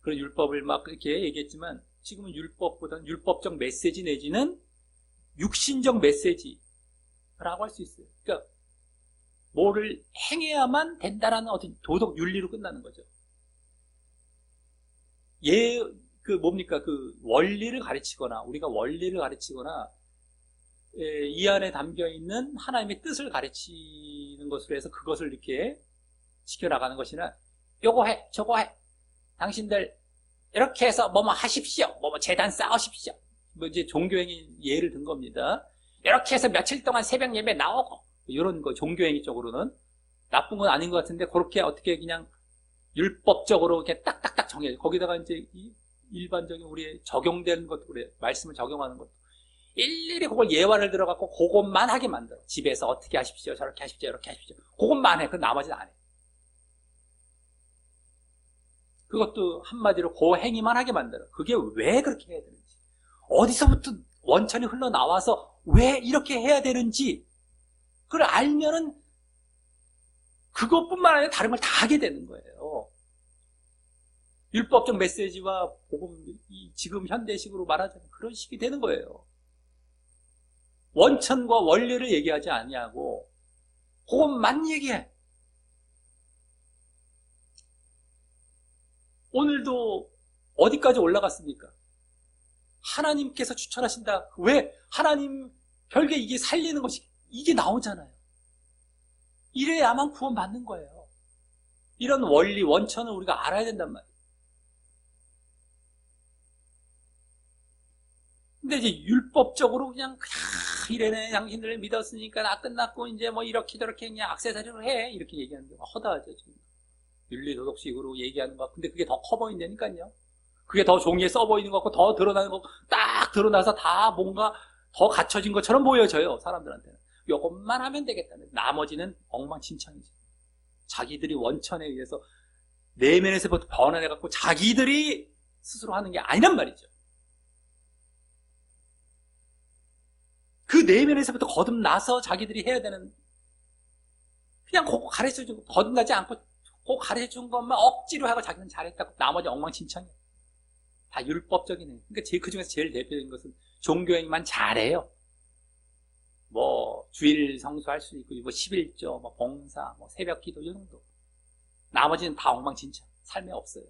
A: 그런 율법을 막 그렇게 얘기했지만 지금은 율법보다는 율법적 메시지 내지는 육신적 메시지라고 할 수 있어요. 그러니까 뭐를 행해야만 된다라는 어떤 도덕 윤리로 끝나는 거죠. 뭡니까? 그 원리를 가르치거나 우리가 원리를 가르치거나 이 안에 담겨있는 하나님의 뜻을 가르치는 것으로 해서 그것을 이렇게 지켜나가는 것이나 요거 해 저거 해 당신들 이렇게 해서 뭐뭐 하십시오, 뭐뭐 재단 쌓으십시오, 뭐 이제 종교행위 예를 든 겁니다. 이렇게 해서 며칠 동안 새벽 예배 나오고 이런 거 종교행위 쪽으로는 나쁜 건 아닌 것 같은데 그렇게 어떻게 그냥 율법적으로 이렇게 딱딱딱 정해요. 거기다가 이제 일반적인 우리의 적용되는 것도 그래, 말씀을 적용하는 것도 일일이 그걸 예화를 들어갖고 그것만 하게 만들어. 집에서 어떻게 하십시오, 저렇게 하십시오, 이렇게 하십시오. 그것만 해. 그 나머지는 안 해. 그것도 한마디로 그 행위만 하게 만들어. 그게 왜 그렇게 해야 되는지, 어디서부터 원천이 흘러나와서 왜 이렇게 해야 되는지 그걸 알면은 그것뿐만 아니라 다른 걸 다 하게 되는 거예요. 율법적 메시지와 복음, 지금 현대식으로 말하자면 그런 식이 되는 거예요. 원천과 원리를 얘기하지 아니하고 그것만 얘기해. 오늘도 어디까지 올라갔습니까? 하나님께서 추천하신다. 왜? 하나님 별게 이게 살리는 것이 이게 나오잖아요. 이래야만 구원받는 거예요. 이런 원리, 원천을 우리가 알아야 된단 말이에요. 근데 이제 율법적으로 그냥 이래네, 당신들 믿었으니까 나 끝났고 이제 뭐 이렇게 저렇게 그냥 액세서리로 해, 이렇게 얘기하는 게 허다하죠 지금. 윤리도덕식으로 얘기하는 거. 근데 그게 더 커 보인다니까요. 그게 더 종이에 써 보이는 것 같고 더 드러나는 거, 딱 드러나서 다 뭔가 더 갖춰진 것처럼 보여져요 사람들한테는. 이것만 하면 되겠다는. 나머지는 엉망진창이죠. 자기들이 원천에 의해서 내면에서부터 변화해갖고 자기들이 스스로 하는 게 아니란 말이죠. 그 내면에서부터 거듭나서 자기들이 해야 되는, 그냥 그거 가르쳐주고 거듭나지 않고 꼭 가르쳐준 것만 억지로 하고 자기는 잘했다고 나머지 엉망진창이에요. 다 율법적이네. 그러니까 그 중에서 제일 대표적인 것은 종교행위만 잘해요. 뭐 주일 성수할 수 있고, 뭐 11조, 뭐 봉사, 뭐 새벽기도 이 정도. 나머지는 다 엉망진창. 삶에 없어요.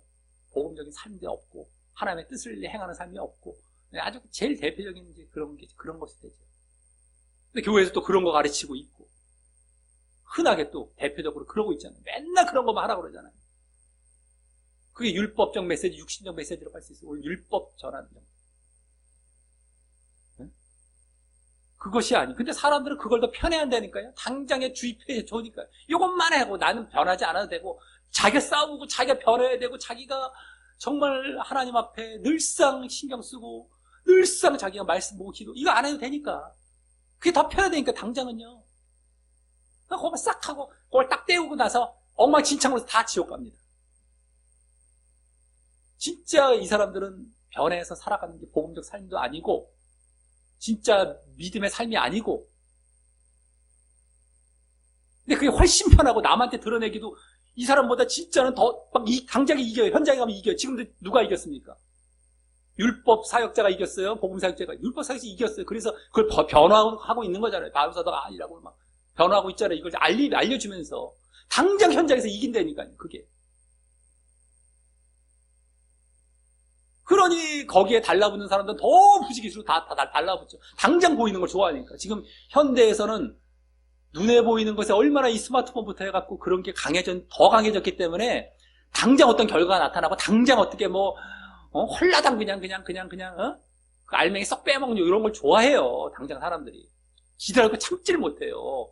A: 복음적인 삶도 없고 하나님의 뜻을 행하는 삶이 없고. 아주 제일 대표적인 이제 그런 것이 되죠. 근데 교회에서 또 그런 거 가르치고 있고, 흔하게 또 대표적으로 그러고 있잖아요. 맨날 그런 거만 하라고 그러잖아요. 그게 율법적 메시지, 육신적 메시지라고 할 수 있어요. 오늘 율법 전하는 정. 네? 그것이 아니. 근데 사람들은 그걸 더 편애한다니까요. 당장에 주입해 주니까. 이것만 하고 나는 변하지 않아도 되고, 자기가 싸우고 자기가 변해야 되고, 자기가 정말 하나님 앞에 늘상 신경 쓰고 늘상 자기가 말씀 보고 기도, 이거 안 해도 되니까. 그게 더 편하다니까 당장은요. 그걸 싹 하고 그걸 딱 때우고 나서 엉망진창으로 다 지옥 갑니다. 진짜 이 사람들은 변해서 살아가는 게 복음적 삶도 아니고 진짜 믿음의 삶이 아니고, 근데 그게 훨씬 편하고 남한테 드러내기도 이 사람보다 진짜는 더 막 당장에 이겨요. 현장에 가면 이겨요. 지금도 누가 이겼습니까? 율법 사역자가 이겼어요. 복음 사역자가. 율법 사역자가 이겼어요. 그래서 그걸 변화하고 있는 거잖아요. 바울사도가 아니라고 막 변화하고 있잖아요. 이걸 알려주면서 당장 현장에서 이긴다니까요. 그게. 그러니 거기에 달라붙는 사람들은 더 부지기수로 다 달라붙죠. 당장 보이는 걸 좋아하니까. 지금 현대에서는 눈에 보이는 것에 얼마나 이 스마트폰부터 해갖고 그런 게 더 강해졌기 때문에 당장 어떤 결과가 나타나고 당장 어떻게 뭐 홀라당 그냥 그 알맹이 썩 빼먹는 이런 걸 좋아해요. 당장 사람들이 기다리고 참지를 못해요.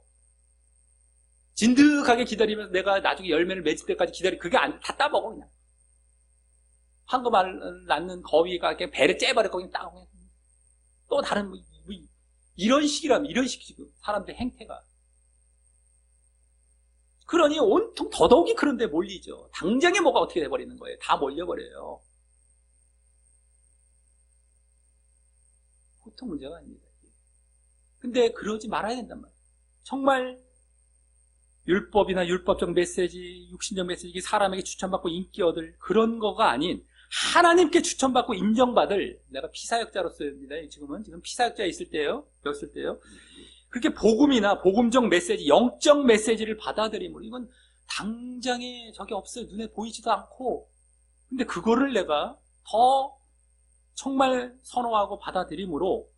A: 진득하게 기다리면서 내가 나중에 열매를 맺을 때까지 그게 다 따먹어 그냥. 황금 낳는 거위가 그냥 배를 째버렸고 그냥 따고 또 다른 뭐 이런 식이라면 이런 식이지 사람들의 행태가. 그러니 온통 더더욱이 그런데 몰리죠. 당장에 뭐가 어떻게 돼버리는 거예요. 다 몰려버려요. 보통 문제가 아닙니다. 근데 그러지 말아야 된단 말이에요. 정말 율법이나 율법적 메시지, 육신적 메시지, 이게 사람에게 추천받고 인기 얻을 그런 거가 아닌 하나님께 추천받고 인정받을, 내가 피사역자로서입니다. 지금 피사역자에 있을 때요. 였을 때요. 그렇게 복음이나 복음적 메시지, 영적 메시지를 받아들임으로, 이건 당장에 저게 없어요. 눈에 보이지도 않고. 근데 그거를 내가 더 정말 선호하고 받아들임으로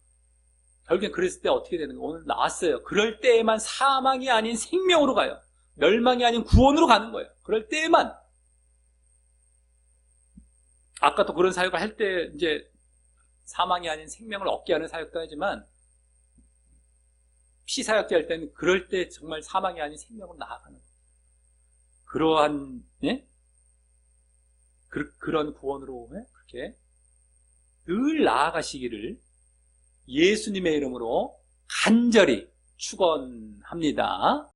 A: 결국엔 그랬을 때 어떻게 되는 거예요? 오늘 나왔어요. 그럴 때에만 사망이 아닌 생명으로 가요. 멸망이 아닌 구원으로 가는 거예요. 그럴 때에만. 아까 또 그런 사역을 할 때 이제 사망이 아닌 생명을 얻게 하는 사역도 하지만 피사역자 할 때는 그럴 때 정말 사망이 아닌 생명으로 나아가는 거예요. 그러한 그런 구원으로 그렇게 늘 나아가시기를 예수님의 이름으로 간절히 축원합니다.